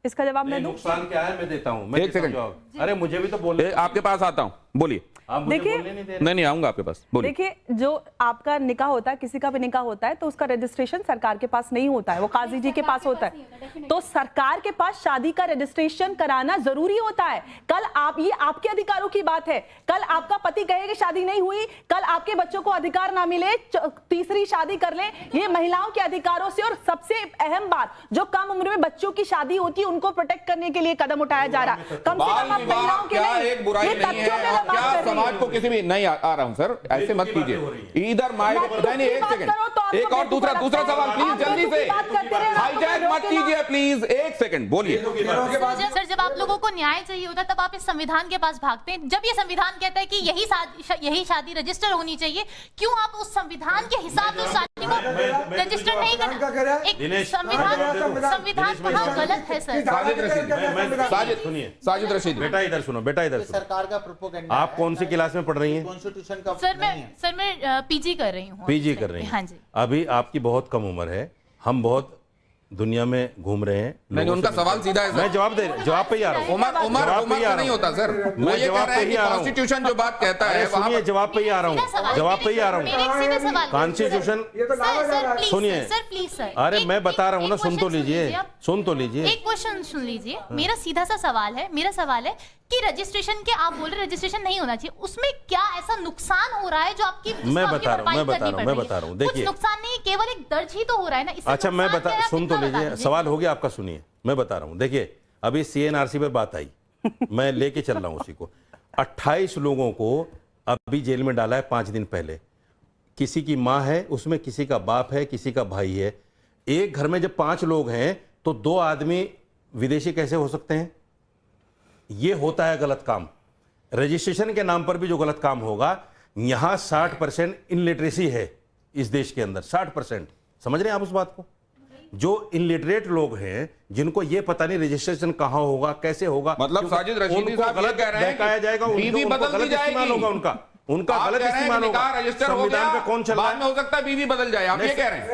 [SPEAKER 5] इसका जवाब मैं दूं?
[SPEAKER 6] नुकसान क्या है मैं देता हूँ। मैं
[SPEAKER 4] एक
[SPEAKER 6] देता हूँ
[SPEAKER 4] सेकंड।
[SPEAKER 6] जवाब। अरे मुझे भी तो बोलने
[SPEAKER 4] आपके पास आता हूँ, बोलिए।
[SPEAKER 6] आप मुझे
[SPEAKER 5] देखिए,
[SPEAKER 6] बोलने नहीं दे रहे।
[SPEAKER 4] नहीं, आऊंगा आपके पास, बोलिए।
[SPEAKER 5] देखिए, जो आपका निकाह होता है, किसी का भी निकाह होता है, तो उसका रजिस्ट्रेशन सरकार के पास नहीं होता है, वो काजी जी के पास होता है। तो सरकार के पास शादी का रजिस्ट्रेशन कराना जरूरी होता है। कल आप, ये आपके अधिकारों की बात है, कल आपका पति कहे कि शादी नहीं हुई, कल आपके बच्चों को अधिकार ना मिले, तीसरी शादी कर ले, ये महिलाओं के अधिकारों से। और सबसे अहम बात, जो कम उम्र में बच्चों की शादी होती है उनको प्रोटेक्ट करने के लिए कदम उठाया जा रहा है। कम से
[SPEAKER 4] बाल
[SPEAKER 5] कम आप
[SPEAKER 4] विवाह
[SPEAKER 5] महिलाओं के
[SPEAKER 4] क्या
[SPEAKER 5] लिए
[SPEAKER 4] एक बुराई
[SPEAKER 5] ये
[SPEAKER 4] नहीं
[SPEAKER 5] तथ्यों
[SPEAKER 4] है,
[SPEAKER 5] पे
[SPEAKER 4] और
[SPEAKER 5] मैं बात
[SPEAKER 4] क्या
[SPEAKER 5] कर रही
[SPEAKER 4] समाज
[SPEAKER 5] हूं।
[SPEAKER 4] को किसी भी नहीं आ रहा हूं सर, ऐसे मत कीजिए। इधर माइक नहीं, एक सेकंड, एक और दूसरा सवाल प्लीज, जल्दी से हाईजैक मत कीजिए प्लीज, एक सेकंड बोलिए।
[SPEAKER 10] सर, जब आप लोगों को न्याय चाहिए होता है तब आप इस संविधान के पास भागते हैं। जब ये संविधान कहता है कि यही शादी रजिस्टर होनी चाहिए, क्यों आप उस संविधान के हिसाब से उस शादी को रजिस्टर नहीं करना? एक संविधान कहाँ गलत है सर?
[SPEAKER 4] साजिद रशीदी, सुनिए, साजिद रशीदी,
[SPEAKER 6] बेटा इधर सुनो, बेटा इधर सुनो।
[SPEAKER 8] सरकार का प्रोपोगेंडा
[SPEAKER 6] आप कौन सी क्लास में पढ़ रही हैं?
[SPEAKER 8] कॉन्स्टिट्यूशन का
[SPEAKER 10] सर मैं पीजी कर रही हूँ।
[SPEAKER 6] पीजी कर रही हैं।
[SPEAKER 10] हाँ जी।
[SPEAKER 6] अभी आपकी बहुत कम उम्र है, हम बहुत दुनिया में घूम रहे हैं।
[SPEAKER 4] नहीं, उनका सवाल सीधा है
[SPEAKER 6] मैं
[SPEAKER 4] सर।
[SPEAKER 6] जवाब पे ही आ रहा हूँ।
[SPEAKER 4] उमर
[SPEAKER 6] जवाब पे ही आ
[SPEAKER 4] से
[SPEAKER 6] रहा
[SPEAKER 4] नहीं
[SPEAKER 6] हूँ।
[SPEAKER 4] होता सर, वो
[SPEAKER 6] मैं
[SPEAKER 4] ये कह
[SPEAKER 6] जवाब
[SPEAKER 4] रहे
[SPEAKER 6] पे
[SPEAKER 4] हैं
[SPEAKER 6] ही
[SPEAKER 4] कि
[SPEAKER 6] आ रहा हूँ।
[SPEAKER 4] कॉन्स्टिट्यूशन जो बात कहता है
[SPEAKER 6] अरे
[SPEAKER 4] वहां
[SPEAKER 6] सुनिए,
[SPEAKER 4] पर-
[SPEAKER 6] जवाब पे ही आ रहा हूँ, जवाब पे ही आ रहा हूँ। कॉन्स्टिट्यूशन, सुनिए,
[SPEAKER 10] सर प्लीज सर,
[SPEAKER 6] अरे मैं बता रहा हूँ ना, सुन तो लीजिए, सुन तो लीजिए।
[SPEAKER 10] एक क्वेश्चन सुन लीजिए। मेरा सीधा सा सवाल है, मेरा सवाल है कि रजिस्ट्रेशन के आप बोल रहे रजिस्ट्रेशन नहीं होना चाहिए, उसमें क्या ऐसा नुकसान हो रहा है जो आपकी
[SPEAKER 6] मैं बता रहा हूँ,
[SPEAKER 10] कुछ
[SPEAKER 6] देखिए।
[SPEAKER 10] नुकसान नहीं, केवल एक दर्ज ही तो हो रहा है ना। इससे
[SPEAKER 6] अच्छा मैं
[SPEAKER 10] नुकसान क्या है, आप
[SPEAKER 6] सुन तो
[SPEAKER 10] इतना बता
[SPEAKER 6] लीजिए,
[SPEAKER 10] दीजिए।
[SPEAKER 6] सवाल हो गया आपका, सुनिए मैं बता रहा हूँ। देखिए अभी सीएनआरसी पर बात आई, मैं लेके चल रहा हूँ उसी को। 28 लोगों को अभी जेल में डाला है 5 दिन पहले। किसी की माँ है उसमें, किसी का बाप है, किसी का भाई है। एक घर में जब 5 लोग हैं तो 2 आदमी विदेशी कैसे हो सकते हैं? ये होता है गलत काम। रजिस्ट्रेशन के नाम पर भी जो गलत काम होगा, यहां 60% इनलिटरेसी है इस देश के अंदर, 60%। समझ रहे हैं आप उस बात को? जो इनलिटरेट लोग हैं, जिनको ये पता नहीं रजिस्ट्रेशन कहां होगा, कैसे होगा,
[SPEAKER 4] मतलब साजिद रशीदी
[SPEAKER 6] उनको
[SPEAKER 4] साहब ये
[SPEAKER 6] गलत
[SPEAKER 4] कह रहे हैं
[SPEAKER 6] बहकाया
[SPEAKER 4] कि
[SPEAKER 6] जाएगा,
[SPEAKER 4] बीवी
[SPEAKER 6] उनको
[SPEAKER 4] बदल दी
[SPEAKER 6] गलत इस्तेमाल
[SPEAKER 4] जाएगी।
[SPEAKER 6] होगा उनका। उनका
[SPEAKER 4] आप
[SPEAKER 6] गलत
[SPEAKER 4] कह रहे हैं
[SPEAKER 6] इस्तेमाल
[SPEAKER 4] कि
[SPEAKER 6] होगा।
[SPEAKER 4] निकाह रजिस्टर हो
[SPEAKER 6] संविधान
[SPEAKER 4] गया,
[SPEAKER 6] पे कौन चल रहा
[SPEAKER 4] बाद में
[SPEAKER 6] है?
[SPEAKER 4] हो सकता है बीवी बदल जाए, आप ये कह रहे हैं?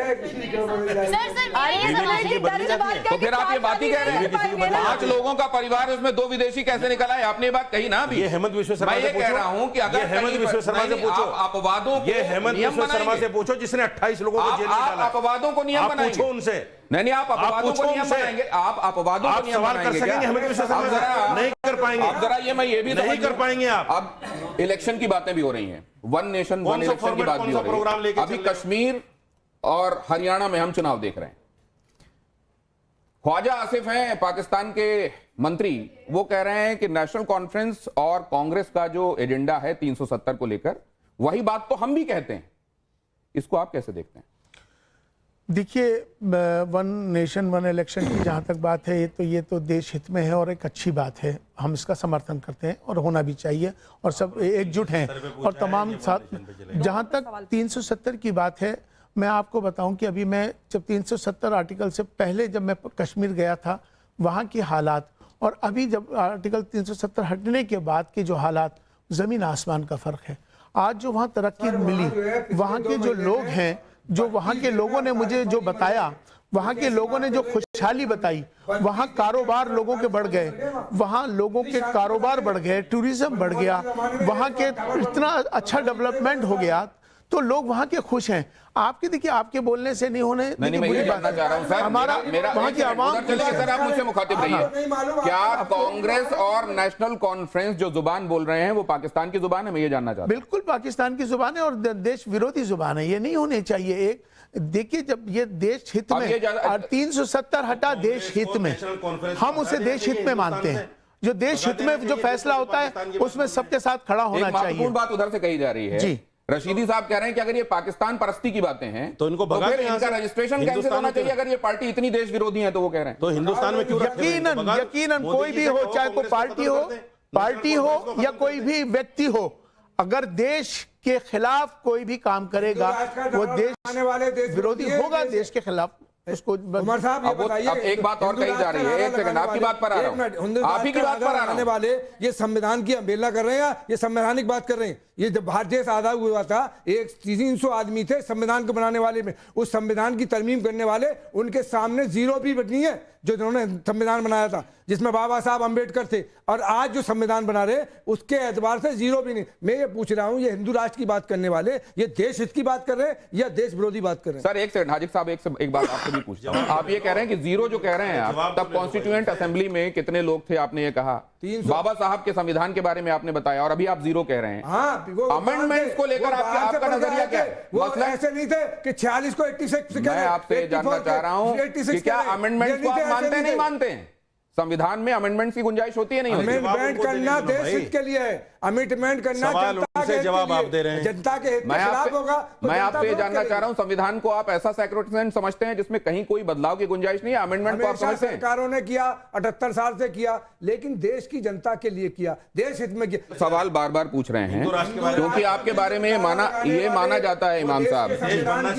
[SPEAKER 4] तो फिर आप ये बात ही कह रहे हैं? 5 लोगों का परिवार, उसमें 2 विदेशी कैसे निकल आए? आपने ये बात कही ना अभी।
[SPEAKER 6] ये हेमंत विश्व शर्मा
[SPEAKER 4] मैं
[SPEAKER 6] से
[SPEAKER 4] ये
[SPEAKER 6] पूछो।
[SPEAKER 4] कह रहा हूं कि अगर
[SPEAKER 6] ये हेमंत
[SPEAKER 4] कहीं
[SPEAKER 6] विश्व शर्मा से
[SPEAKER 4] नहीं,
[SPEAKER 6] पूछो।
[SPEAKER 4] आप अपवादों को
[SPEAKER 6] ये हेमंत
[SPEAKER 4] नियम
[SPEAKER 6] विश्व शर्मा
[SPEAKER 4] बनाएंगे।
[SPEAKER 6] से पूछो जिसने 28 लोगों को जेल में डाला।
[SPEAKER 4] आप अपवादों को नियम
[SPEAKER 6] आप
[SPEAKER 4] बनाएंगे।
[SPEAKER 6] पूछो उनसे।
[SPEAKER 4] नहीं, आप अपवादों को
[SPEAKER 6] पूछो
[SPEAKER 4] नियम
[SPEAKER 6] उनसे।
[SPEAKER 4] बनाएंगे। आप अपवादों को
[SPEAKER 6] आप
[SPEAKER 4] नियम
[SPEAKER 6] सवाल कर
[SPEAKER 4] बनाएंगे
[SPEAKER 6] सकेंगे
[SPEAKER 4] क्या?
[SPEAKER 6] हेमंत विश्व शर्मा
[SPEAKER 4] आप
[SPEAKER 6] से?
[SPEAKER 4] जरा-
[SPEAKER 6] नहीं कर पाएंगे।
[SPEAKER 4] आप जरा ये मैं ये भी
[SPEAKER 6] नहीं
[SPEAKER 4] समझ
[SPEAKER 6] कर
[SPEAKER 4] लूं।
[SPEAKER 6] पाएंगे आप।
[SPEAKER 4] अब इलेक्शन की बातें भी हो रही हैं, 1 नेशन
[SPEAKER 6] कौन
[SPEAKER 4] 1
[SPEAKER 6] सा
[SPEAKER 4] इलेक्शन की
[SPEAKER 6] फॉर्मेट,
[SPEAKER 4] बात
[SPEAKER 6] कौन
[SPEAKER 4] भी
[SPEAKER 6] सा
[SPEAKER 4] हो रही
[SPEAKER 6] प्रोग्राम
[SPEAKER 4] है।
[SPEAKER 6] लेके
[SPEAKER 4] अभी
[SPEAKER 6] चल रहे हैं?
[SPEAKER 4] कश्मीर और हरियाणा में हम चुनाव देख रहे हैं। ख्वाजा आसिफ हैं पाकिस्तान के मंत्री, वो कह रहे हैं कि नेशनल कॉन्फ्रेंस और कांग्रेस का जो एजेंडा है 370 को लेकर, वही बात तो हम भी कहते हैं। इसको आप कैसे देखते हैं?
[SPEAKER 2] देखिए, 1 नेशन 1 इलेक्शन की जहाँ तक बात है, ये तो देश हित में है और एक अच्छी बात है। हम इसका समर्थन करते हैं और होना भी चाहिए, और सब एकजुट हैं और तमाम साथ। जहाँ तक 370 की बात है, मैं आपको बताऊं कि अभी मैं जब 370 आर्टिकल से पहले जब मैं कश्मीर गया था, वहाँ की हालात और अभी जब आर्टिकल 370 हटने के बाद के जो हालात, ज़मीन आसमान का फ़र्क है। आज जो वहाँ तरक्की मिली, वहाँ के जो लोग हैं, जो वहाँ के लोगों ने मुझे जो बताया, वहाँ के लोगों ने जो खुशहाली बताई, वहाँ कारोबार लोगों के बढ़ गए, वहाँ लोगों के कारोबार बढ़ गए, टूरिज्म बढ़ गया, वहाँ के इतना अच्छा डेवलपमेंट हो गया, तो लोग वहाँ के खुश हैं। आपके देखिए, आपके बोलने से नहीं होने,
[SPEAKER 4] नहीं, मैं ये जानना चाह रहा हूं सर,
[SPEAKER 2] हमारा वहाँ की आवाम
[SPEAKER 4] उधर चलिए सर, आप मुझसे मुखातिब रहिए। क्या कांग्रेस और नेशनल कॉन्फ्रेंस जो जुबान बोल रहे हैं वो पाकिस्तान की जुबान है? मैं ये जानना चाहता हूं।
[SPEAKER 2] बिल्कुल पाकिस्तान की जुबान है और देश विरोधी जुबान है, ये नहीं होनी चाहिए। एक देखिए, जब ये देश हित
[SPEAKER 4] अब ये
[SPEAKER 2] में 370 हटा देश हित में, हम उसे देश हित में मानते हैं। जो देश हित में जो फैसला होता है उसमें सबके साथ खड़ा होना
[SPEAKER 4] एक
[SPEAKER 2] चाहिए।
[SPEAKER 4] महत्वपूर्ण बात उधर से कही जा रही है
[SPEAKER 2] जी।
[SPEAKER 4] रशीदी साहब कह रहे हैं कि अगर ये पाकिस्तान परस्ती की बातें हैं
[SPEAKER 6] तो इनको भगा
[SPEAKER 4] फिर
[SPEAKER 6] दें यहाँ
[SPEAKER 4] इनका
[SPEAKER 6] से।
[SPEAKER 4] रजिस्ट्रेशन कैंसिल
[SPEAKER 6] हिंदुस्तान
[SPEAKER 4] होना
[SPEAKER 6] में
[SPEAKER 4] चाहिए। अगर ये पार्टी इतनी देश विरोधी है तो वो कह रहे हैं।
[SPEAKER 6] तो हिंदुस्तान में क्यों रखते हैं?
[SPEAKER 2] यकीनन
[SPEAKER 6] भगा दो।
[SPEAKER 2] यकीनन
[SPEAKER 6] मोदी
[SPEAKER 2] कोई
[SPEAKER 6] जी
[SPEAKER 2] भी
[SPEAKER 6] से
[SPEAKER 2] हो,
[SPEAKER 6] कहो
[SPEAKER 2] चाहे कोई
[SPEAKER 6] कांग्रेस को
[SPEAKER 2] पार्टी हो या कोई भी व्यक्ति हो, अगर देश के खिलाफ कोई भी काम करेगा वो देश विरोधी होगा, देश के खिलाफ उसको।
[SPEAKER 11] उमर साहब ये बताइए,
[SPEAKER 4] अब एक बात और कही जा रही है, एक सेकंड, आपकी बात पर आ रहा हूं, आप ही की बात पर आ रहा हूं।
[SPEAKER 11] वाले ये संविधान की अवहेलना कर रहे हैं या ये संवैधानिक बात कर रहे हैं? ये जब भारत देश आजाद हुआ था, 300 आदमी थे संविधान को बनाने वाले में, उस संविधान की तरमीम करने वाले, उनके सामने जीरो भी नहीं है जो जिन्होंने संविधान बनाया था, जिसमें बाबा साहब अंबेडकर थे। और आज जो संविधान बना रहे उसके एतबार से जीरो भी नहीं। मैं ये पूछ रहा हूं, ये हिंदू राष्ट्र की बात करने वाले ये देश हित की बात कर रहे हैं या देश विरोधी बात कर रहे हैं?
[SPEAKER 4] सर एक सेकंड, हाजिक साहब एक बात आपसे भी पूछता हूं। आप ये कह रहे हैं कि जीरो जो कह रहे हैं आप, तब कॉन्स्टिट्यूएंट असेंबली में कितने लोग थे? आपने ये कहा
[SPEAKER 11] 300।
[SPEAKER 4] बाबा साहब के संविधान के बारे में आपने बताया, और अभी आप जीरो कह रहे हैं। अमेंडमेंट्स को लेकर आपका नजरिया क्या है?
[SPEAKER 11] वो
[SPEAKER 4] मसला
[SPEAKER 11] ऐसे नहीं थे कि 46 को 86
[SPEAKER 4] मैं आपसे जानना चाह रहा हूं कि क्या अमेंडमेंट्स को आप मानते हैं, नहीं मानते हैं? संविधान में अमेंडमेंट्स की गुंजाइश होती है, नहीं होती?
[SPEAKER 11] अमेंडमेंट करना देश हित के लिए है, अमेंडमेंट करना
[SPEAKER 6] सवाल
[SPEAKER 11] जनता
[SPEAKER 6] उनसे
[SPEAKER 11] के हित
[SPEAKER 6] जवाब
[SPEAKER 11] के
[SPEAKER 6] आप
[SPEAKER 11] लिए।
[SPEAKER 6] दे रहे हैं।
[SPEAKER 11] जनता के हित के खिलाफ होगा तो
[SPEAKER 4] मैं
[SPEAKER 11] जनता
[SPEAKER 4] आपसे ये
[SPEAKER 11] विरोध
[SPEAKER 4] जानना
[SPEAKER 11] करेगी।
[SPEAKER 4] चाह रहा हूं, संविधान को आप ऐसा सैक्रोसेंट समझते हैं जिसमें कहीं कोई बदलाव की गुंजाइश नहीं है? अमेंडमेंट को आप
[SPEAKER 11] हमेशा
[SPEAKER 4] समझते हैं?
[SPEAKER 11] सरकारों ने किया, 78 साल से किया, लेकिन देश की जनता के लिए किया, देश हित में किया।
[SPEAKER 4] सवाल बार बार पूछ रहे हैं क्योंकि आपके बारे में ये माना जाता है इमाम साहब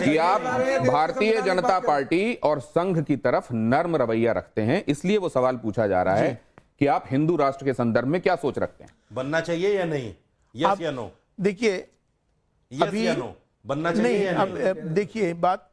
[SPEAKER 4] कि आप भारतीय जनता पार्टी और संघ की तरफ नर्म रवैया रखते हैं, इसलिए वो सवाल पूछा जा रहा है कि आप हिंदू राष्ट्र के संदर्भ में क्या सोच रखते हैं?
[SPEAKER 6] बनना चाहिए या नहीं? यस या नो?
[SPEAKER 2] देखिए,
[SPEAKER 6] यस या नो? बनना चाहिए
[SPEAKER 2] नहीं,
[SPEAKER 6] या नहीं?
[SPEAKER 2] अब देखिए, बात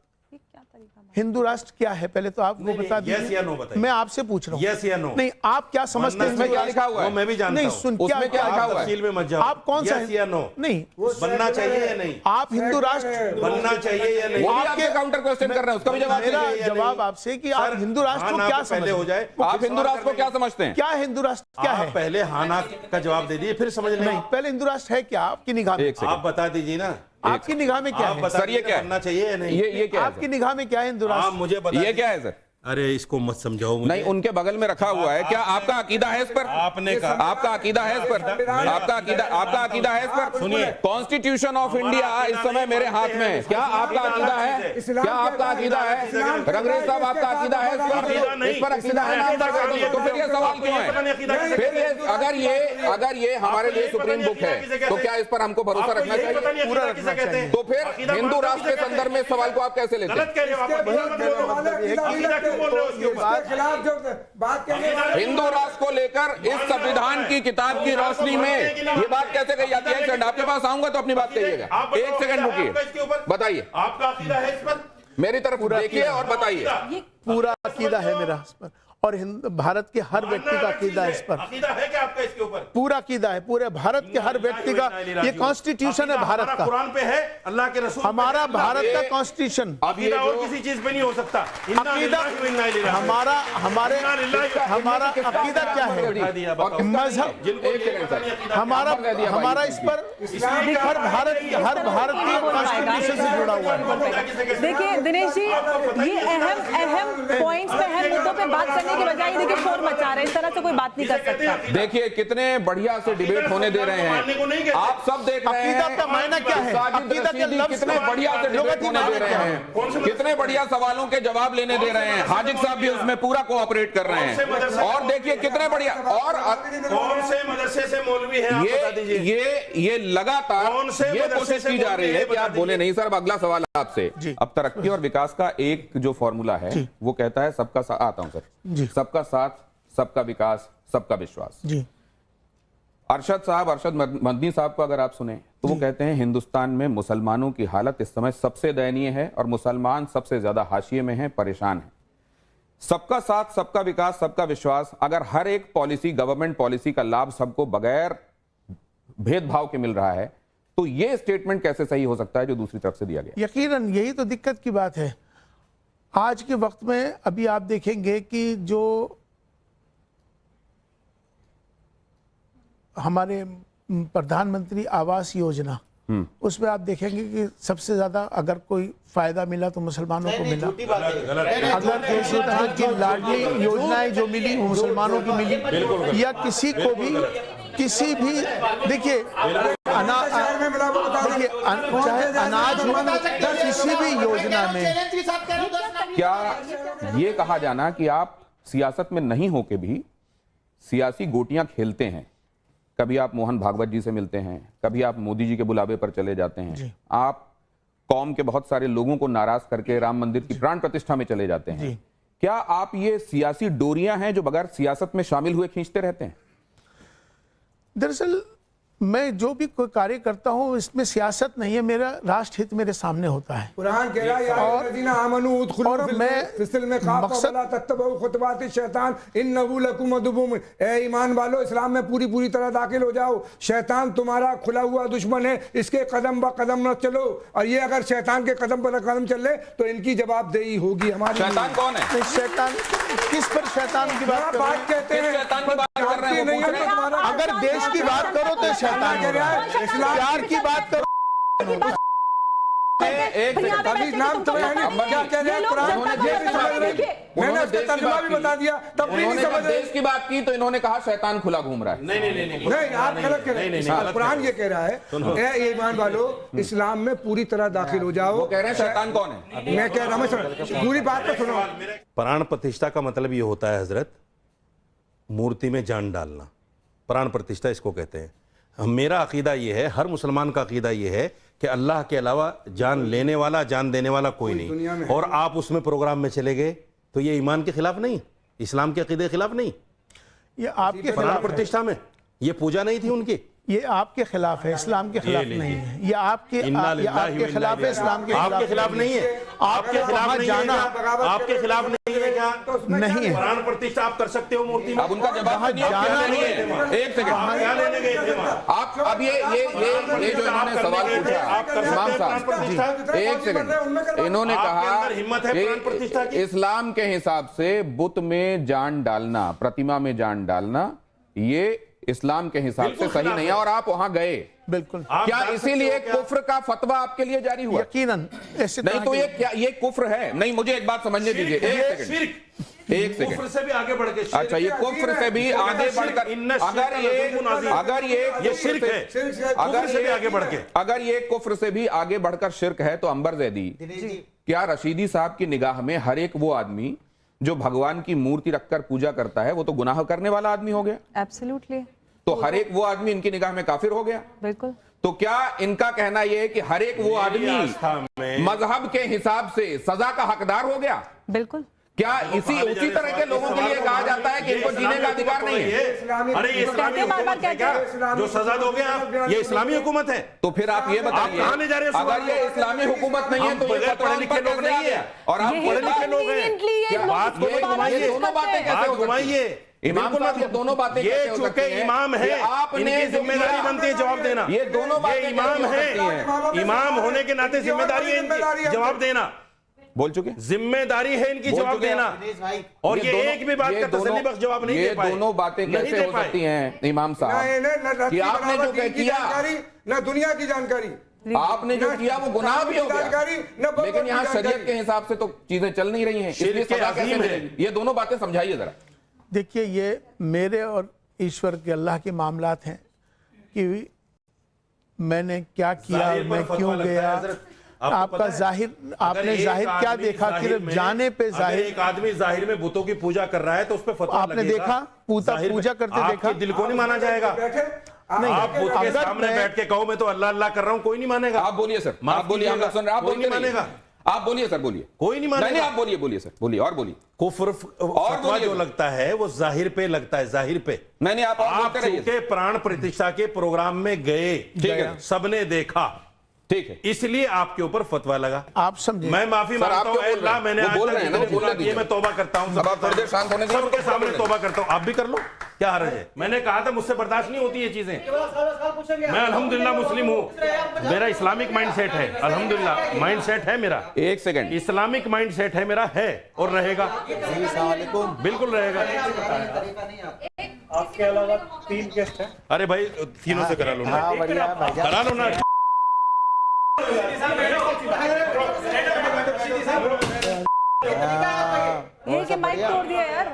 [SPEAKER 2] हिंदू राष्ट्र क्या है पहले तो आप वो बता दीजिए।
[SPEAKER 6] यस या नो बताइए।
[SPEAKER 2] मैं आपसे पूछ रहा हूँ।
[SPEAKER 6] यस या नो?
[SPEAKER 2] नहीं, आप क्या समझते हैं?
[SPEAKER 4] इसमें क्या लिखा हुआ है?
[SPEAKER 6] वो मैं भी जानता
[SPEAKER 2] नहीं,
[SPEAKER 6] हूं।
[SPEAKER 2] सुन,
[SPEAKER 4] उसमें क्या लिखा हुआ है?
[SPEAKER 6] तफसील में मत जाओ।
[SPEAKER 2] आप कौन सा
[SPEAKER 6] यस या नो?
[SPEAKER 2] नहीं,
[SPEAKER 6] बनना चाहिए या नहीं?
[SPEAKER 2] आप हिंदू राष्ट्र
[SPEAKER 6] बनना चाहिए या नहीं?
[SPEAKER 4] वो भी आपके काउंटर क्वेश्चन कर रहे हैं, उसका भी जवाब
[SPEAKER 2] मेरा
[SPEAKER 6] चाहिए या
[SPEAKER 2] जवाब
[SPEAKER 6] नहीं?
[SPEAKER 2] आपसे कि आप हिंदू राष्ट्र को
[SPEAKER 6] हाँ,
[SPEAKER 2] क्या
[SPEAKER 6] ना पहले हो
[SPEAKER 2] समझते
[SPEAKER 6] जाए।
[SPEAKER 2] हैं?
[SPEAKER 4] आप हिंदू राष्ट्र को क्या समझते हैं?
[SPEAKER 2] क्या हिंदू राष्ट्र क्या
[SPEAKER 6] आप
[SPEAKER 2] है?
[SPEAKER 6] पहले हाँ ना का जवाब दे दिए, फिर समझ
[SPEAKER 2] नहीं,
[SPEAKER 6] लें।
[SPEAKER 2] पहले हिंदू राष्ट्र है क्या आपकी निगाह में?
[SPEAKER 4] एक सेकंड,
[SPEAKER 6] आप बता दीजिए ना,
[SPEAKER 2] आपकी निगाह में क्या
[SPEAKER 6] आप
[SPEAKER 2] है?
[SPEAKER 6] बता
[SPEAKER 4] सर, ये
[SPEAKER 6] दीजिए
[SPEAKER 4] क्या है?
[SPEAKER 6] बनना चाहिए या नहीं?
[SPEAKER 4] ये क्या है
[SPEAKER 2] आपकी
[SPEAKER 4] सर?
[SPEAKER 2] निगाह में क्या है हिंदू
[SPEAKER 6] आप
[SPEAKER 2] राष्ट्र?
[SPEAKER 6] मुझे बता
[SPEAKER 4] ये क्या है सर?
[SPEAKER 6] अरे इसको मत समझाओ मुझे।
[SPEAKER 4] नहीं, उनके बगल में रखा हुआ है, क्या आपका अकीदा है इस पर?
[SPEAKER 6] आपने कहा,
[SPEAKER 4] आपका अकीदा है इस पर? आपका अकीदा है इस पर?
[SPEAKER 6] सुनिए,
[SPEAKER 4] कॉन्स्टिट्यूशन ऑफ इंडिया इस समय मेरे हाथ में है, क्या आपका अकीदा है? क्या आपका अकीदा है? रंगरेज साहब, आपका अकीदा है इस पर? इस पर अकीदा है ना? तो फिर ये सवाल क्यों है? फिर ये अगर ये हमारे लिए सुप्रीम बुक है तो क्या इस पर हमको भरोसा रखना चाहिए?
[SPEAKER 2] पूरा रखना चाहिए।
[SPEAKER 4] तो फिर हिंदू राष्ट्र के संदर्भ में इस सवाल को आप कैसे लेते हैं?
[SPEAKER 1] क्यों बोल रहे हो उसके ऊपर?
[SPEAKER 11] इसके खिलाफ जो बात कहने वाले
[SPEAKER 4] हिंदू राष्ट्र को लेकर इस संविधान की किताब की रोशनी में ये बात कैसे कही जाती है? एक सेकंड, आपके पास आऊंगा तो अपनी बात कहिएगा।
[SPEAKER 1] आप बताओ,
[SPEAKER 4] एक सेकंड
[SPEAKER 1] आपका इसके ऊपर
[SPEAKER 4] रुकिए, बताइए,
[SPEAKER 1] आपका अकीदा है इस पर?
[SPEAKER 4] मेरी तरफ देखिए और बताइए।
[SPEAKER 2] पूरा अकीदा है मेरा इस पर, और भारत के हर व्यक्ति का अकीदा है इस पर।
[SPEAKER 1] अकीदा है क्या आपका इसके ऊपर?
[SPEAKER 2] पूरा अकीदा है, पूरे भारत के हर व्यक्ति का। ये कॉन्स्टिट्यूशन है भारत का,
[SPEAKER 1] कुरान पे है, अल्लाह के रसूल
[SPEAKER 2] हमारा भारत का कॉन्स्टिट्यूशन।
[SPEAKER 1] अकीदा और किसी चीज पे नहीं हो सकता।
[SPEAKER 2] अकीदा हमारा हमारा अकीदा क्या है? मजहब, हमारा इस पर हर भारत के कॉन्स्टिट्यूशन से जुड़ा हुआ है।
[SPEAKER 3] देखिए दिनेश जी, ये अहम पॉइंट्स पे, अहम मुद्दों पे बात करने के बजाय देखिए शोर मचा रहे हैं। इस तरह से कोई बात नहीं कर सकता।
[SPEAKER 4] देखिए कितने बढ़िया से डिबेट होने दे रहे हैं, आप सब देख रहे हैं।
[SPEAKER 2] अकीदा का मायना क्या है? अकीदा के लफ्ज़
[SPEAKER 4] कितने बढ़िया से डिबेट होने दे रहे हैं, कितने बढ़िया सवालों के जवाब लेने दे रहे हैं। हाजिक साहब भी उसमें पूरा कोऑपरेट कर रहे हैं। और देखिए कितने बढ़िया, और
[SPEAKER 1] कौन से मदरसे से मौलवी है, आप बता दीजिए।
[SPEAKER 4] ये लगातार ये कोशिश की जा रही है कि आप बोले नहीं। सर अगला सवाल आपसे, अब तरक्की और विकास का एक जो फॉर्मूला है वो कहता है सबका साथ, आता हूं सर, सबका साथ, सबका विकास, सबका विश्वास।
[SPEAKER 2] जी।
[SPEAKER 4] अरशद मदनी साहब को अगर आप सुने तो वो कहते हैं हिंदुस्तान में मुसलमानों की हालत इस समय सबसे दयनीय है और मुसलमान सबसे ज्यादा हाशिए में हैं, परेशान हैं। सबका साथ, सबका विकास, सबका विश्वास, अगर हर एक पॉलिसी, गवर्नमेंट पॉलिसी का लाभ सबको बगैर भेदभाव के मिल रहा है तो ये स्टेटमेंट कैसे सही हो सकता है जो दूसरी तरफ से दिया गया?
[SPEAKER 2] यकीनन यही तो दिक्कत की बात है आज के वक्त में। अभी आप देखेंगे कि जो हमारे प्रधानमंत्री आवास योजना, उसमें आप देखेंगे कि सबसे ज्यादा अगर कोई फायदा मिला तो मुसलमानों को मिला। अगर जैसे तरह की लाडली योजनाएं जो मिली वो मुसलमानों की मिली, या किसी को भी किसी भी देखिए चाहे अनाज हो, किसी भी योजना में।
[SPEAKER 4] क्या ये कहा जाना कि आप सियासत में नहीं होके भी सियासी गोटियां खेलते हैं? कभी आप मोहन भागवत जी से मिलते हैं, कभी आप मोदी जी के बुलावे पर चले जाते हैं, आप कौम के बहुत सारे लोगों को नाराज करके राम मंदिर की प्राण प्रतिष्ठा में चले जाते हैं। क्या आप ये सियासी डोरियां हैं जो बगैर सियासत में शामिल हुए खींचते रहते हैं?
[SPEAKER 2] दरअसल मैं जो भी कोई कार्य करता हूँ इसमें सियासत नहीं है, मेरा राष्ट्र हित मेरे सामने होता है।
[SPEAKER 11] कुरान कह रहा है
[SPEAKER 2] और
[SPEAKER 11] मैं ईमान वालो इस्लाम में पूरी तरह दाखिल हो जाओ। शैतान तुम्हारा खुला हुआ दुश्मन है, इसके कदम ब कदम न चलो। और ये अगर शैतान के कदम पर कदम चले तो इनकी जवाबदेही होगी हमारी।
[SPEAKER 4] शैतान कौन है?
[SPEAKER 2] शैतान किस पर शैतान की बात
[SPEAKER 11] कहते हैं?
[SPEAKER 4] शैतान की बात कर रहे हैं।
[SPEAKER 2] अगर देश की बात करो तो शैतान हो रहा है, प्यार की बात करो
[SPEAKER 11] अभी नाम तो क्या कह रहे हैं? मैंने उसका तर्जुमा भी बता दिया, तब भी नहीं समझ रहे।
[SPEAKER 4] देश की बात की तो इन्होंने कहा शैतान खुला घूम रहा है।
[SPEAKER 11] नहीं आप गलत कह रहे हैं। कुरान ये कह रहा है ए ईमान वालो इस्लाम में पूरी तरह दाखिल हो जाओ।
[SPEAKER 4] वो कह रहे हैं शैतान कौन है?
[SPEAKER 11] मैं कह रहा हूँ पूरी बात तो सुनो।
[SPEAKER 6] प्राण प्रतिष्ठा का मतलब ये होता है हजरत, मूर्ति में जान डालना, प्राण प्रतिष्ठा इसको कहते हैं। मेरा अकीदा ये है, हर मुसलमान का अकीदा ये है कि अल्लाह के अलावा जान लेने वाला, जान देने वाला कोई नहीं। और आप उसमें प्रोग्राम में चले गए तो ये ईमान के खिलाफ नहीं, इस्लाम के अकीदे के खिलाफ नहीं।
[SPEAKER 2] ये आपके
[SPEAKER 6] प्राण प्रतिष्ठा में ये पूजा नहीं थी उनकी,
[SPEAKER 2] ये आपके खिलाफ है, इस्लाम के खिलाफ नहीं है। ये आपके खिलाफ है, इस्लाम के
[SPEAKER 6] आपके खिलाफ नहीं है। आपके खिलाफ नहीं है, आपके खिलाफ नहीं है क्या?
[SPEAKER 2] नहीं है।
[SPEAKER 6] प्राण प्रतिष्ठा आप कर सकते हो मूर्ति में?
[SPEAKER 4] अब उनका जवाब
[SPEAKER 2] जाना नहीं है।
[SPEAKER 4] एक सेकंड,
[SPEAKER 6] क्या लेने गए थे वहाँ?
[SPEAKER 4] आप अब ये जो इन्होंने सवाल पूछा इमाम साहब, एक सेकंड, इन्होंने कहा
[SPEAKER 6] हिम्मत है प्राण प्रतिष्ठा की?
[SPEAKER 4] इस्लाम के हिसाब से बुत में जान डालना, प्रतिमा में जान डालना, ये इस्लाम के हिसाब से सही नहीं है और आप वहां गए।
[SPEAKER 2] बिल्कुल।
[SPEAKER 4] क्या इसीलिए कुफ्र का फतवा आपके लिए जारी हुआ?
[SPEAKER 2] यकीनन।
[SPEAKER 4] नहीं तो ये क्या, ये कुफ्र है? नहीं, मुझे एक बात समझने दीजिए, एक सेकंड।
[SPEAKER 1] कुफ्र से भी आगे बढ़ के,
[SPEAKER 4] अच्छा ये कुफ्र से भी आगे बढ़कर, अगर ये शिर्क है, अगर ये कुफ्र से भी आगे बढ़कर शिर्क है तो अंबर जैदी, क्या रशीदी साहब की निगाह में हर एक वो आदमी जो भगवान की मूर्ति रखकर पूजा करता है वो तो गुनाह करने वाला आदमी हो गया?
[SPEAKER 5] एब्सोल्युटली।
[SPEAKER 4] तो हर एक वो आदमी इनकी निगाह में काफिर हो गया?
[SPEAKER 5] बिल्कुल।
[SPEAKER 4] तो क्या इनका कहना यह है कि हर एक वो आदमी मजहब के हिसाब से सजा का हकदार हो गया?
[SPEAKER 5] बिल्कुल।
[SPEAKER 4] क्या उसी तरह के लोगों के लिए कहा जाता है कि इनको जीने का अधिकार नहीं है?
[SPEAKER 6] अरे ये इस्लामी हुकूमत है क्या जो सजा दोगे आप? ये इस्लामी हुकूमत है।
[SPEAKER 4] तो फिर आप ये बताइए,
[SPEAKER 6] कहां ले जा रहे हैं?
[SPEAKER 4] अगर ये इस्लामी हुकूमत नहीं है तो ये
[SPEAKER 6] पढ़े लिखे लोग नहीं है
[SPEAKER 4] और आप
[SPEAKER 6] पढ़े लिखे लोग हैं। बात को घुमाइए,
[SPEAKER 4] दोनों बातें कैसे हो सकती हैं? इमाम साहब, ये दोनों बातें
[SPEAKER 6] ये
[SPEAKER 4] कैसे हो
[SPEAKER 6] चूंकि
[SPEAKER 4] सकती हैं?
[SPEAKER 6] इमाम है,
[SPEAKER 4] आपने
[SPEAKER 6] इनकी जिम्मेदारी बनती है जवाब देना।
[SPEAKER 4] ये दोनों बातें
[SPEAKER 6] इमाम
[SPEAKER 4] कैसे हो सकती हैं?
[SPEAKER 6] है, इमाम होने के नाते जिम्मेदारी है इनकी जवाब देना।
[SPEAKER 4] बोल चुके,
[SPEAKER 6] जिम्मेदारी है इनकी जवाब देना। और ये एक भी बात का तसल्ली बख्श जवाब नहीं दे पाए।
[SPEAKER 4] ये दोनों बातें कैसे हो सकती हैं इमाम साहब कि आपने जो किया,
[SPEAKER 11] ना दुनिया की जानकारी,
[SPEAKER 4] आपने जो किया वो गुनाह भी हो गया, लेकिन यहाँ शरीयत के हिसाब से तो चीजें चल नहीं रही हैं, इसलिए सजा कैसे मिलेगी? ये दोनों बातें समझाइए जरा।
[SPEAKER 2] देखिए, ये मेरे और ईश्वर के अल्लाह के मामलात हैं कि मैंने क्या किया, मैं क्यों गया। आपका जाहिर, आपने जाहिर क्या देखा? सिर्फ जाने पे जाहिर।
[SPEAKER 6] एक आदमी जाहिर में बुतों की पूजा कर रहा है तो उस पर फतवा
[SPEAKER 2] आपने देखा, पूजा करते देखा?
[SPEAKER 6] दिल को नहीं माना जाएगा।
[SPEAKER 2] नहीं,
[SPEAKER 6] आप बुत के सामने बैठ के कहो मैं तो अल्लाह अल्लाह कर रहा हूं, कोई नहीं मानेगा।
[SPEAKER 4] आप बोलिए सर, आप बोलिए, हम लोग सुन रहे हैं, आप बोलते मानेगा। आप बोलिए सर, बोलिए।
[SPEAKER 6] कोई नहीं मानेगा।
[SPEAKER 4] नहीं, आप बोलिए, बोलिए सर, बोलिए और बोलिए।
[SPEAKER 6] कुफ्र फतवा जो लगता है वो जाहिर पे लगता है, जाहिर पे।
[SPEAKER 4] नहीं, आप
[SPEAKER 6] चूंकि प्राण प्रतिष्ठा के प्रोग्राम में गए, ठीक है, सबने देखा,
[SPEAKER 4] ठीक है,
[SPEAKER 6] इसलिए आपके ऊपर फतवा लगा।
[SPEAKER 2] आप समझे?
[SPEAKER 6] मैं माफी मांगता हूं, अल्लाह मैंने आज तक ये मैं तौबा करता हूं, सबके सामने तौबा करता हूं। आप भी कर लो, क्या हर्ज है? मैंने कहा था मुझसे बर्दाश्त नहीं होती ये चीजें। मैं अल्हम्दुलिल्लाह मुस्लिम हूं, मेरा इस्लामिक माइंड सेट है, अल्हम्दुलिल्लाह माइंड सेट है मेरा।
[SPEAKER 4] एक सेकंड,
[SPEAKER 6] इस्लामिक माइंड सेट है मेरा, है और रहेगा, बिल्कुल रहेगा।
[SPEAKER 12] आपके अलावा 3 गेस्ट हैं।
[SPEAKER 6] अरे भाई तीनों से करा लो ना, करा लो ना।
[SPEAKER 3] ये कि माइक तोड़ दिया यार।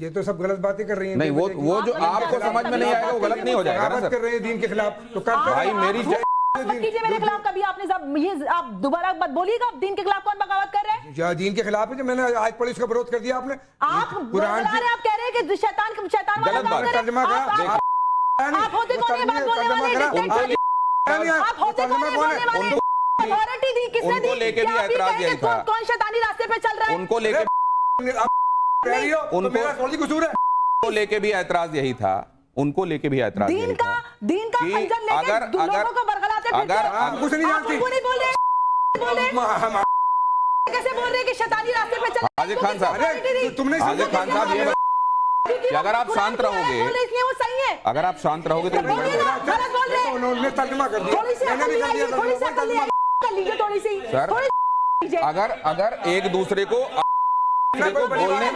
[SPEAKER 11] ये तो सब गलत बातें कर रही हैं।
[SPEAKER 4] नहीं, वो जो आपको समझ में नहीं आएगा वो गलत नहीं हो जाएगा ना सर।
[SPEAKER 11] कर रहे हैं दीन के खिलाफ तो कर
[SPEAKER 4] भाई मेरी
[SPEAKER 3] कीजिए मेरे खिलाफ कभी आपने सब ये आप दोबारा मत बोलिएगा। आप दीन के खिलाफ कौन बगावत कर रहे हैं?
[SPEAKER 11] या दीन के खिलाफ है जो मैंने आज पुलिस का विरोध कर दिया आपने।
[SPEAKER 3] आप कुरान आप कह रहे हैं कि शैतान वाला काम कर रहे हैं। आप होते कौन है बात बोलने वाले? आप होते कौन है बोलने वाले? अथॉरिटी दी किसने दी?
[SPEAKER 4] उनको लेके भी ऐतराज यही था।
[SPEAKER 3] कौन शैतानी रास्ते पे चल रहा है?
[SPEAKER 4] उनको लेके उनको लेके भी ऐतराज यही था, उनको लेके भी ऐतराज यही था।
[SPEAKER 3] दीन का खंजर लेके लोगों को बरगलाते फिरते
[SPEAKER 11] अगर आप कुछ नहीं जानती,
[SPEAKER 3] आप नहीं बोल रहे, कैसे बोल रहे कि शैतानी रास्ते पे चल?
[SPEAKER 4] हाजिर खान साहब,
[SPEAKER 11] तुमने
[SPEAKER 4] हाजिर खान साहब ये कि अगर आप शांत रहोगे,
[SPEAKER 3] वो सही है,
[SPEAKER 4] अगर आप शांत रहोगे तो
[SPEAKER 11] उन्होंने तर्जुमा कर दिया,
[SPEAKER 3] थोड़ी सी
[SPEAKER 11] मैंने भी कर दिया,
[SPEAKER 3] थोड़ी सी
[SPEAKER 4] सर। अगर एक दूसरे को बोलने,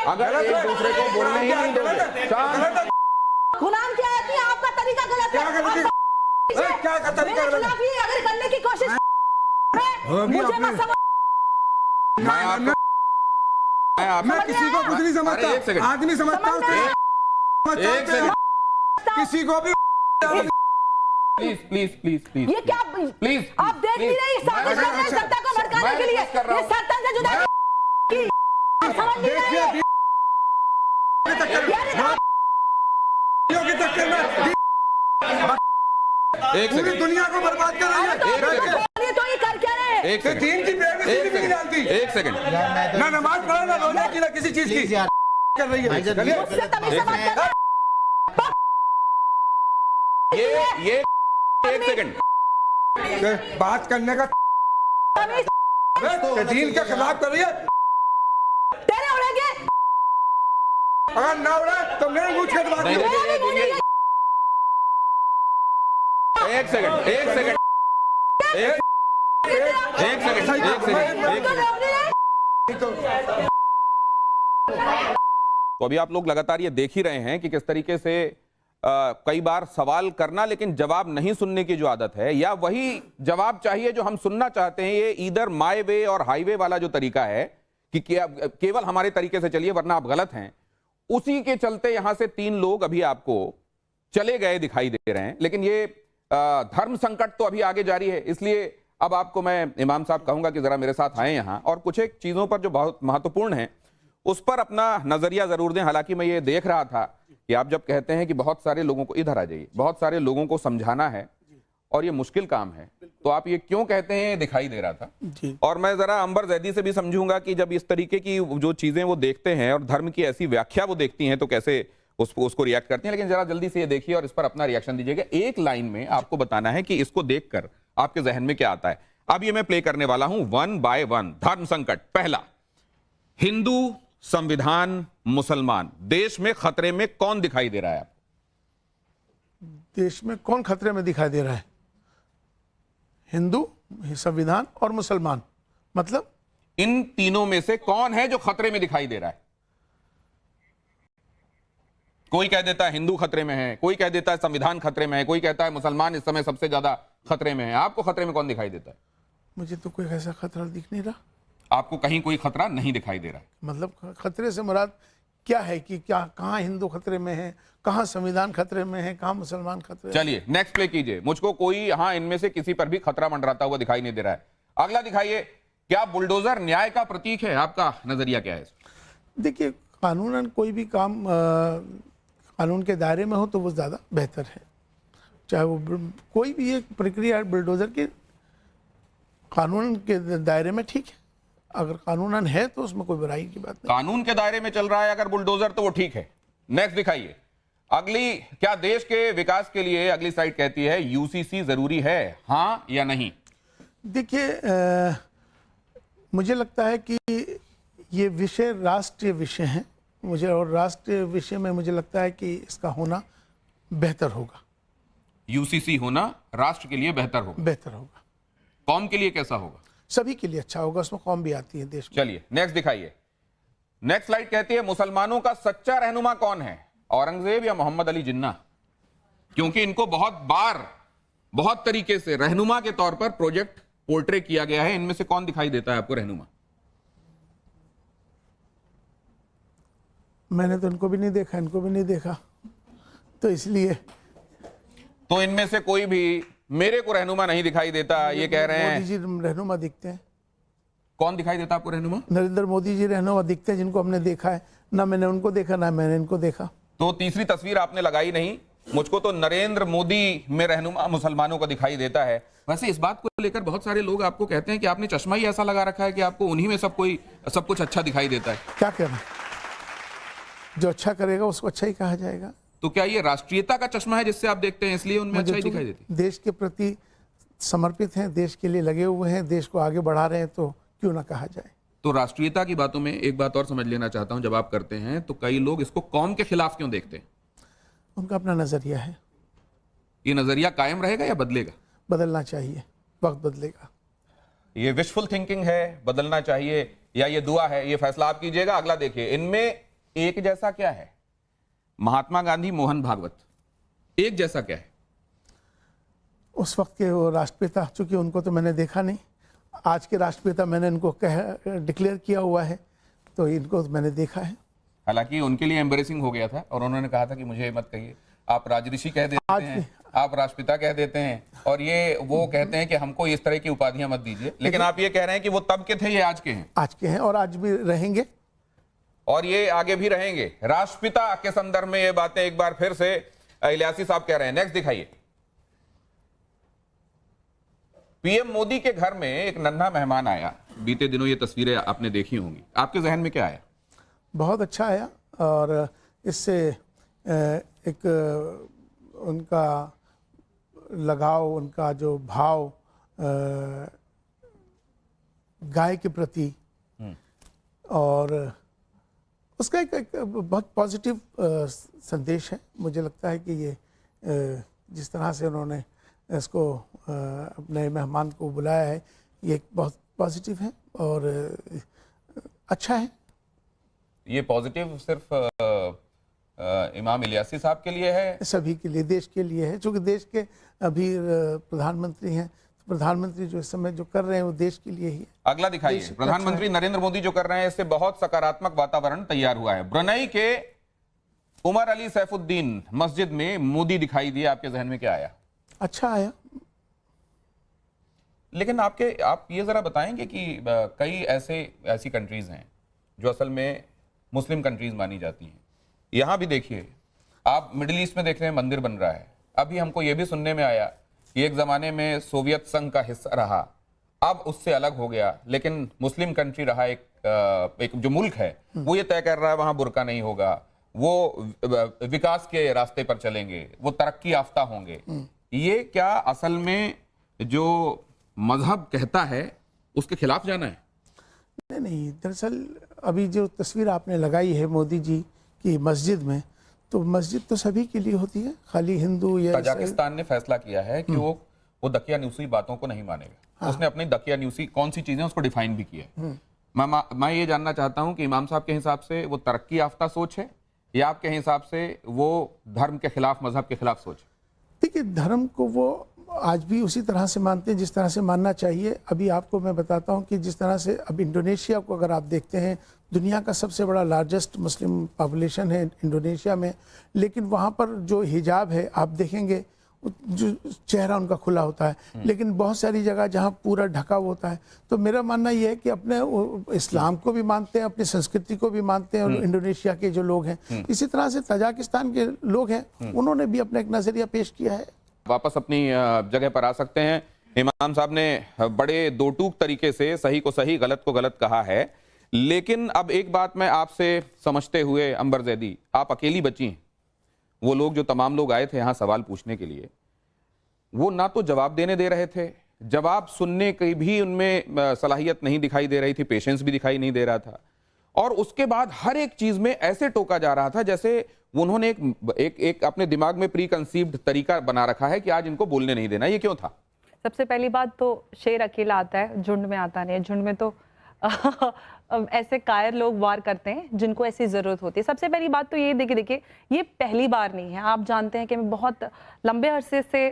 [SPEAKER 4] अगर एक दूसरे को बोलने ही नहीं दोगे,
[SPEAKER 3] गुलाम क्या है? आपका तरीका गलत है।
[SPEAKER 11] क्या का तरीका गलत है?
[SPEAKER 3] अगर करने की कोशिश मुझे मत समझ।
[SPEAKER 11] मैं किसी को कुछ नहीं समझता, आदमी समझता हूँ, किसी को भी।
[SPEAKER 4] प्लीज प्लीज प्लीज प्लीज
[SPEAKER 3] ये क्या
[SPEAKER 4] प्लीज
[SPEAKER 3] आप देख नहीं रहे? साजिश कर रहे हैं जनता को भड़काने के लिए। ये सरतन से जुदा समझ नहीं रहे।
[SPEAKER 11] पूरी दुनिया को बर्बाद कर रही है।
[SPEAKER 3] तो ये कर क्या रहे?
[SPEAKER 4] एक सेकंड,
[SPEAKER 11] दीन की बेइज्जती भी नहीं जानती।
[SPEAKER 4] एक सेकंड,
[SPEAKER 11] ना नमाज पढ़ा ना रोजा की ना किसी चीज की कर रही है।
[SPEAKER 3] मुझसे तभी समझ कर
[SPEAKER 4] ये एक सेकंड,
[SPEAKER 11] बात करने का दीन के खिलाफ कर रही है।
[SPEAKER 3] तेरे उड़ेंगे,
[SPEAKER 11] अगर ना उड़ा तो मेरे मुंह छेद मार
[SPEAKER 4] एक सेकंड, एक सेकंड, एक सेकंड, तो अभी आप लोग लगातार ये देख ही रहे हैं कि किस तरीके से कई बार सवाल करना लेकिन जवाब नहीं सुनने की जो आदत है, या वही जवाब चाहिए जो हम सुनना चाहते हैं। ये इधर माय वे और हाईवे वाला जो तरीका है कि केवल हमारे तरीके से चलिए वरना आप गलत हैं, उसी के चलते यहां से 3 लोग अभी आपको चले गए दिखाई दे रहे हैं। लेकिन ये धर्म संकट तो अभी आगे जारी है, इसलिए अब आपको मैं इमाम साहब कहूंगा कि जरा मेरे साथ आए यहां और कुछ एक चीजों पर जो बहुत महत्वपूर्ण है उस पर अपना नजरिया जरूर दें। हालांकि मैं ये देख रहा था कि आप जब कहते हैं कि बहुत सारे लोगों को, इधर आ जाइए, बहुत सारे लोगों को समझाना है और ये मुश्किल काम है, तो आप ये क्यों कहते हैं, ये दिखाई दे रहा था।
[SPEAKER 2] जी।
[SPEAKER 4] और मैं जरा अंबर जैदी से भी समझूंगा कि जब इस तरीके की जो चीजें वो देखते हैं और धर्म की ऐसी व्याख्या वो देखती हैं तो कैसे उसको रिएक्ट करती हैं। लेकिन जरा जल्दी से ये देखिए और इस पर अपना रिएक्शन दीजिएगा। एक लाइन में आपको बताना है कि इसको देखकर आपके जहन में क्या आता है। अब ये मैं प्ले करने वाला हूं 1 बाय 1। धर्म संकट। पहला, हिंदू, संविधान, मुसलमान, देश में खतरे में कौन दिखाई दे रहा है?
[SPEAKER 2] देश में कौन खतरे में दिखाई दे रहा है? हिंदू, संविधान और मुसलमान। मतलब
[SPEAKER 4] इन तीनों में से कौन है जो खतरे में दिखाई दे रहा है? कोई कह देता है हिंदू खतरे में है, कोई कह देता है संविधान खतरे में है, कोई कहता है मुसलमान इस समय सबसे ज्यादा खतरे में है। आपको खतरे में कौन दिखाई देता है?
[SPEAKER 2] मुझे तो कोई ऐसा खतरा दिख नहीं रहा।
[SPEAKER 4] आपको कहीं कोई खतरा नहीं दिखाई दे रहा है?
[SPEAKER 2] मतलब खतरे से मुराद क्या है कि क्या कहाँ हिंदू खतरे में है, कहाँ संविधान खतरे में है, कहाँ मुसलमान खतरे में?
[SPEAKER 4] चलिए नेक्स्ट प्ले कीजिए। मुझको कोई यहाँ इनमें से किसी पर भी खतरा मंडराता हुआ दिखाई नहीं दे रहा है। अगला दिखाइए। क्या बुलडोजर न्याय का प्रतीक है? आपका नजरिया क्या है?
[SPEAKER 2] देखिए, कानूनन कोई भी काम कानून के दायरे में हो तो वो ज़्यादा बेहतर है। चाहे वो कोई भी एक प्रक्रिया बुलडोजर की कानून के दायरे में ठीक है। अगर कानूनन है तो उसमें कोई बुराई की बात नहीं।
[SPEAKER 4] कानून के दायरे में चल रहा है अगर बुलडोजर तो वो ठीक है। नेक्स्ट दिखाइए। अगली, क्या देश के विकास के लिए अगली साइड कहती है यूसीसी जरूरी है, हां या नहीं?
[SPEAKER 2] देखिए, मुझे लगता है कि ये विषय राष्ट्रीय विषय है मुझे, और राष्ट्रीय विषय में मुझे लगता है कि इसका होना बेहतर होगा।
[SPEAKER 4] यूसीसी होना राष्ट्र के लिए बेहतर होगा।
[SPEAKER 2] बेहतर होगा।
[SPEAKER 4] कौम के लिए कैसा होगा?
[SPEAKER 2] सभी के लिए अच्छा होगा, उसमें कौम भी आती है देश में।
[SPEAKER 4] चलिए नेक्स्ट दिखाइए। नेक्स्ट स्लाइड कहती है मुसलमानों का सच्चा रहनुमा कौन है, औरंगजेब या मोहम्मद अली जिन्ना? क्योंकि इनको बहुत बार बहुत तरीके से रहनुमा के तौर पर प्रोजेक्ट पोर्ट्रे किया गया है। इनमें से कौन दिखाई देता है आपको रहनुमा?
[SPEAKER 2] मैंने तो इनको भी नहीं देखा, इनको भी नहीं देखा, तो इसलिए
[SPEAKER 4] तो इनमें से कोई भी मेरे को रहनुमा नहीं दिखाई देता, ये कह रहे हैं।
[SPEAKER 2] मोदी जी रहनुमा दिखते हैं।
[SPEAKER 4] कौन दिखाई देता आपको रहनुमा?
[SPEAKER 2] नरेंद्र मोदी जी रहनुमा दिखते हैं, जिनको हमने देखा है। ना मैंने उनको देखा, ना मैंने इनको देखा।
[SPEAKER 4] तो तीसरी तस्वीर आपने लगाई नहीं। मुझको तो नरेंद्र मोदी में रहनुमा मुसलमानों को दिखाई देता है। वैसे इस बात को लेकर बहुत सारे लोग आपको कहते हैं कि आपने चश्मा ही ऐसा लगा रखा है कि आपको उन्हीं में सब कुछ अच्छा दिखाई देता है।
[SPEAKER 2] क्या कहना, जो अच्छा करेगा उसको अच्छा ही कहा जाएगा।
[SPEAKER 4] तो क्या ये राष्ट्रीयता का चश्मा है जिससे आप देखते हैं इसलिए उनमें अच्छा ही दिखाई देती है?
[SPEAKER 2] देश के प्रति समर्पित हैं, देश के लिए लगे हुए हैं, देश को आगे बढ़ा रहे हैं, तो क्यों ना कहा जाए।
[SPEAKER 4] तो राष्ट्रीयता की बातों में एक बात और समझ लेना चाहता हूं, जब आप करते हैं तो कई लोग इसको कौम के खिलाफ क्यों देखते हैं?
[SPEAKER 2] उनका अपना नजरिया है।
[SPEAKER 4] ये नजरिया कायम रहेगा या बदलेगा?
[SPEAKER 2] बदलना चाहिए, वक्त बदलेगा।
[SPEAKER 4] ये विशफुल थिंकिंग है, बदलना चाहिए, या ये दुआ है? ये फैसला आप कीजिएगा। अगला देखिए। इनमें एक जैसा क्या है? महात्मा गांधी, मोहन भागवत, एक जैसा क्या है?
[SPEAKER 2] उस वक्त के वो राष्ट्रपिता, चूंकि उनको तो मैंने देखा नहीं, आज के राष्ट्रपिता मैंने इनको डिक्लेयर किया हुआ है, तो इनको मैंने देखा है।
[SPEAKER 4] हालांकि उनके लिए एम्बेरेसिंग हो गया था और उन्होंने कहा था कि मुझे मत कहिए, आप राजऋषि कह देते हैं, आप राष्ट्रपिता कह देते हैं, और ये वो कहते हैं कि हमको इस तरह की उपाधियां मत दीजिए। लेकिन आप ये कह रहे हैं कि वो तब के थे, ये आज के हैं?
[SPEAKER 2] आज के हैं और आज भी रहेंगे,
[SPEAKER 4] और ये आगे भी रहेंगे। राष्ट्रपिता के संदर्भ में ये बातें एक बार फिर से इलियासी साहब कह रहे हैं। नेक्स्ट दिखाइए। पीएम मोदी के घर में एक नन्हा मेहमान आया। बीते दिनों ये तस्वीरें आपने देखी होंगी, आपके जहन में क्या आया?
[SPEAKER 2] बहुत अच्छा आया, और इससे एक उनका लगाव, उनका जो भाव गाय के प्रति, और उसका एक बहुत पॉजिटिव संदेश है। मुझे लगता है कि ये जिस तरह से उन्होंने इसको अपने मेहमान को बुलाया है, ये बहुत पॉजिटिव है और अच्छा है। ये
[SPEAKER 4] पॉजिटिव सिर्फ इमाम इलियासी साहब के लिए है?
[SPEAKER 2] सभी के लिए, देश के लिए है। क्योंकि देश के अभी प्रधानमंत्री हैं, तो प्रधानमंत्री जो इस समय जो कर रहे हैं वो देश के लिए ही है।
[SPEAKER 4] अगला दिखाइए। प्रधानमंत्री नरेंद्र मोदी जो कर रहे हैं, इससे बहुत सकारात्मक वातावरण तैयार हुआ है। ब्रुनेई के उमर अली सैफुद्दीन मस्जिद में मोदी दिखाई दिए, आपके जहन में क्या आया?
[SPEAKER 2] अच्छा आया।
[SPEAKER 4] लेकिन आप ये जरा बताएंगे कि कई ऐसी कंट्रीज हैं जो असल में मुस्लिम कंट्रीज मानी जाती हैं। यहां भी देखिए, आप मिडिल ईस्ट में देख रहे हैं मंदिर बन रहा है। अभी हमको ये भी सुनने में आया कि एक जमाने में सोवियत संघ का हिस्सा रहा, अब उससे अलग हो गया, लेकिन मुस्लिम कंट्री रहा, एक जो मुल्क है वो ये तय कर रहा है वहां बुर्का नहीं होगा, वो विकास के रास्ते पर चलेंगे, वो तरक्की याफ्ता होंगे। ये क्या असल में जो मजहब कहता है उसके खिलाफ जाना है?
[SPEAKER 2] नहीं, दरअसल अभी जो तस्वीर आपने लगाई है मोदी जी की मस्जिद में, तो मस्जिद तो सभी के लिए होती है, खाली हिंदू या
[SPEAKER 4] तजाकिस्तान ने फैसला किया है कि वो दकियानूसी बातों को नहीं मानेगा। उसने अपनी दकियानूसी कौन सी चीजें उसको डिफाइन भी किया है। मैं ये जानना चाहता हूं कि इमाम साहब के हिसाब से वो तरक्की याफ्ता सोच है या आपके हिसाब से वो धर्म के खिलाफ, मजहब के खिलाफ सोच?
[SPEAKER 2] देखिए, धर्म को वो आज भी उसी तरह से मानते हैं जिस तरह से मानना चाहिए। अभी आपको मैं बताता हूं कि जिस तरह से अब इंडोनेशिया को अगर आप देखते हैं, दुनिया का सबसे बड़ा लार्जेस्ट मुस्लिम पॉपुलेशन है इंडोनेशिया में, लेकिन वहाँ पर जो हिजाब है आप देखेंगे जो चेहरा उनका खुला होता है, लेकिन बहुत सारी जगह जहाँ पूरा ढका हुआ होता है। तो मेरा मानना यह है कि अपने इस्लाम को भी मानते हैं, अपनी संस्कृति को भी मानते हैं, और इंडोनेशिया के जो लोग हैं, इसी तरह से तजाकिस्तान के लोग हैं, उन्होंने भी अपना एक नजरिया पेश किया है।
[SPEAKER 4] वापस अपनी जगह पर आ सकते हैं। इमाम साहब ने बड़े दो टूक तरीके से सही को सही, गलत को गलत कहा है, लेकिन अब एक बात मैं आपसे समझते हुए, अंबर जैदी, आप अकेली बची हैं। वो लोग जो तमाम लोग आए थे यहाँ सवाल पूछने के लिए, वो ना तो जवाब देने दे रहे थे, जवाब सुनने की भी उनमें सलाहियत नहीं दिखाई दे रही थी, पेशेंस भी दिखाई नहीं दे रहा था, और उसके बाद हर एक चीज में ऐसे टोका जा रहा था जैसे उन्होंने एक अपने दिमाग में प्री कंसीव्ड तरीका बना रखा है कि आज इनको बोलने नहीं देना। ये क्यों था?
[SPEAKER 5] सबसे पहली बात तो शेर अकेला आता है, झुंड में आता नहीं है। झुंड में तो ऐसे कायर लोग वार करते हैं जिनको ऐसी जरूरत होती है। सबसे पहली बात तो ये देखिए ये पहली बार नहीं है। आप जानते हैं कि मैं बहुत लंबे अरसे से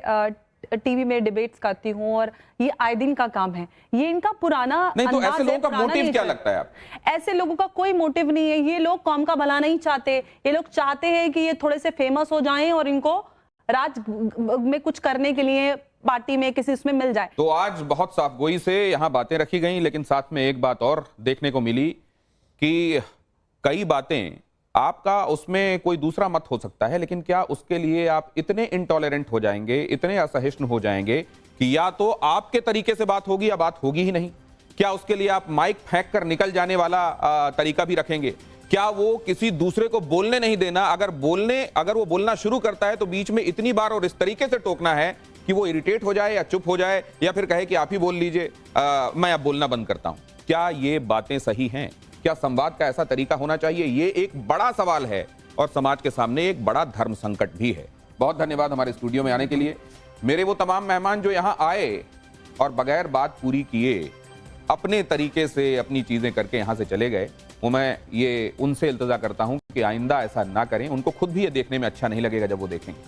[SPEAKER 5] टीवी में डिबेट्स करती हूँ और ये आए दिन का काम है। ये इनका पुराना
[SPEAKER 4] नहीं, तो ऐसे लोगों का मोटिव क्या लगता है आप?
[SPEAKER 5] ऐसे लोगों का कोई मोटिव नहीं है। ये लोग कौम का भला नहीं चाहते। ये लोग चाहते हैं कि ये थोड़े से फेमस हो जाएं और इनको राज में कुछ करने के लिए पार्टी में किसी उसमें मिल जाए।
[SPEAKER 4] तो आज बहुत साफगोई से यहाँ बातें रखी गई, लेकिन साथ में एक बात और देखने को मिली कि कई बातें आपका उसमें कोई दूसरा मत हो सकता है, लेकिन क्या उसके लिए आप इतने इंटॉलरेंट हो जाएंगे, इतने असहिष्णु हो जाएंगे कि या तो आपके तरीके से बात होगी या बात होगी ही नहीं? क्या उसके लिए आप माइक फेंक कर निकल जाने वाला तरीका भी रखेंगे? क्या वो किसी दूसरे को बोलने नहीं देना, अगर वो बोलना शुरू करता है तो बीच में इतनी बार और इस तरीके से टोकना है कि वो इरिटेट हो जाए या चुप हो जाए या फिर कहे कि आप ही बोल लीजिए, मैं अब बोलना बंद करता हूं? क्या ये बातें सही हैं? क्या संवाद का ऐसा तरीका होना चाहिए? ये एक बड़ा सवाल है और समाज के सामने एक बड़ा धर्म संकट भी है। बहुत धन्यवाद हमारे स्टूडियो में आने के लिए। मेरे वो तमाम मेहमान जो यहाँ आए और बगैर बात पूरी किए अपने तरीके से अपनी चीजें करके यहाँ से चले गए, वो मैं ये उनसे इल्तजा करता हूँ कि आइंदा ऐसा ना करें। उनको खुद भी ये देखने में अच्छा नहीं लगेगा जब वो देखेंगे,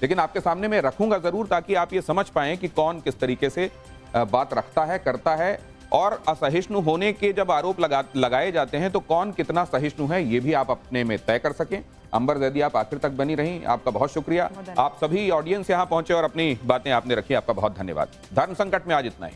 [SPEAKER 4] लेकिन आपके सामने मैं रखूंगा जरूर ताकि आप ये समझ पाएं कि कौन किस तरीके से बात रखता है, करता है, और असहिष्णु होने के जब आरोप लगाए जाते हैं तो कौन कितना सहिष्णु है ये भी आप अपने में तय कर सकें। अंबर जैदी, आप आखिर तक बनी रहीं, आपका बहुत शुक्रिया। आप सभी ऑडियंस यहाँ पहुंचे और अपनी बातें आपने रखी, आपका बहुत धन्यवाद। धर्म संकट में आज इतना ही।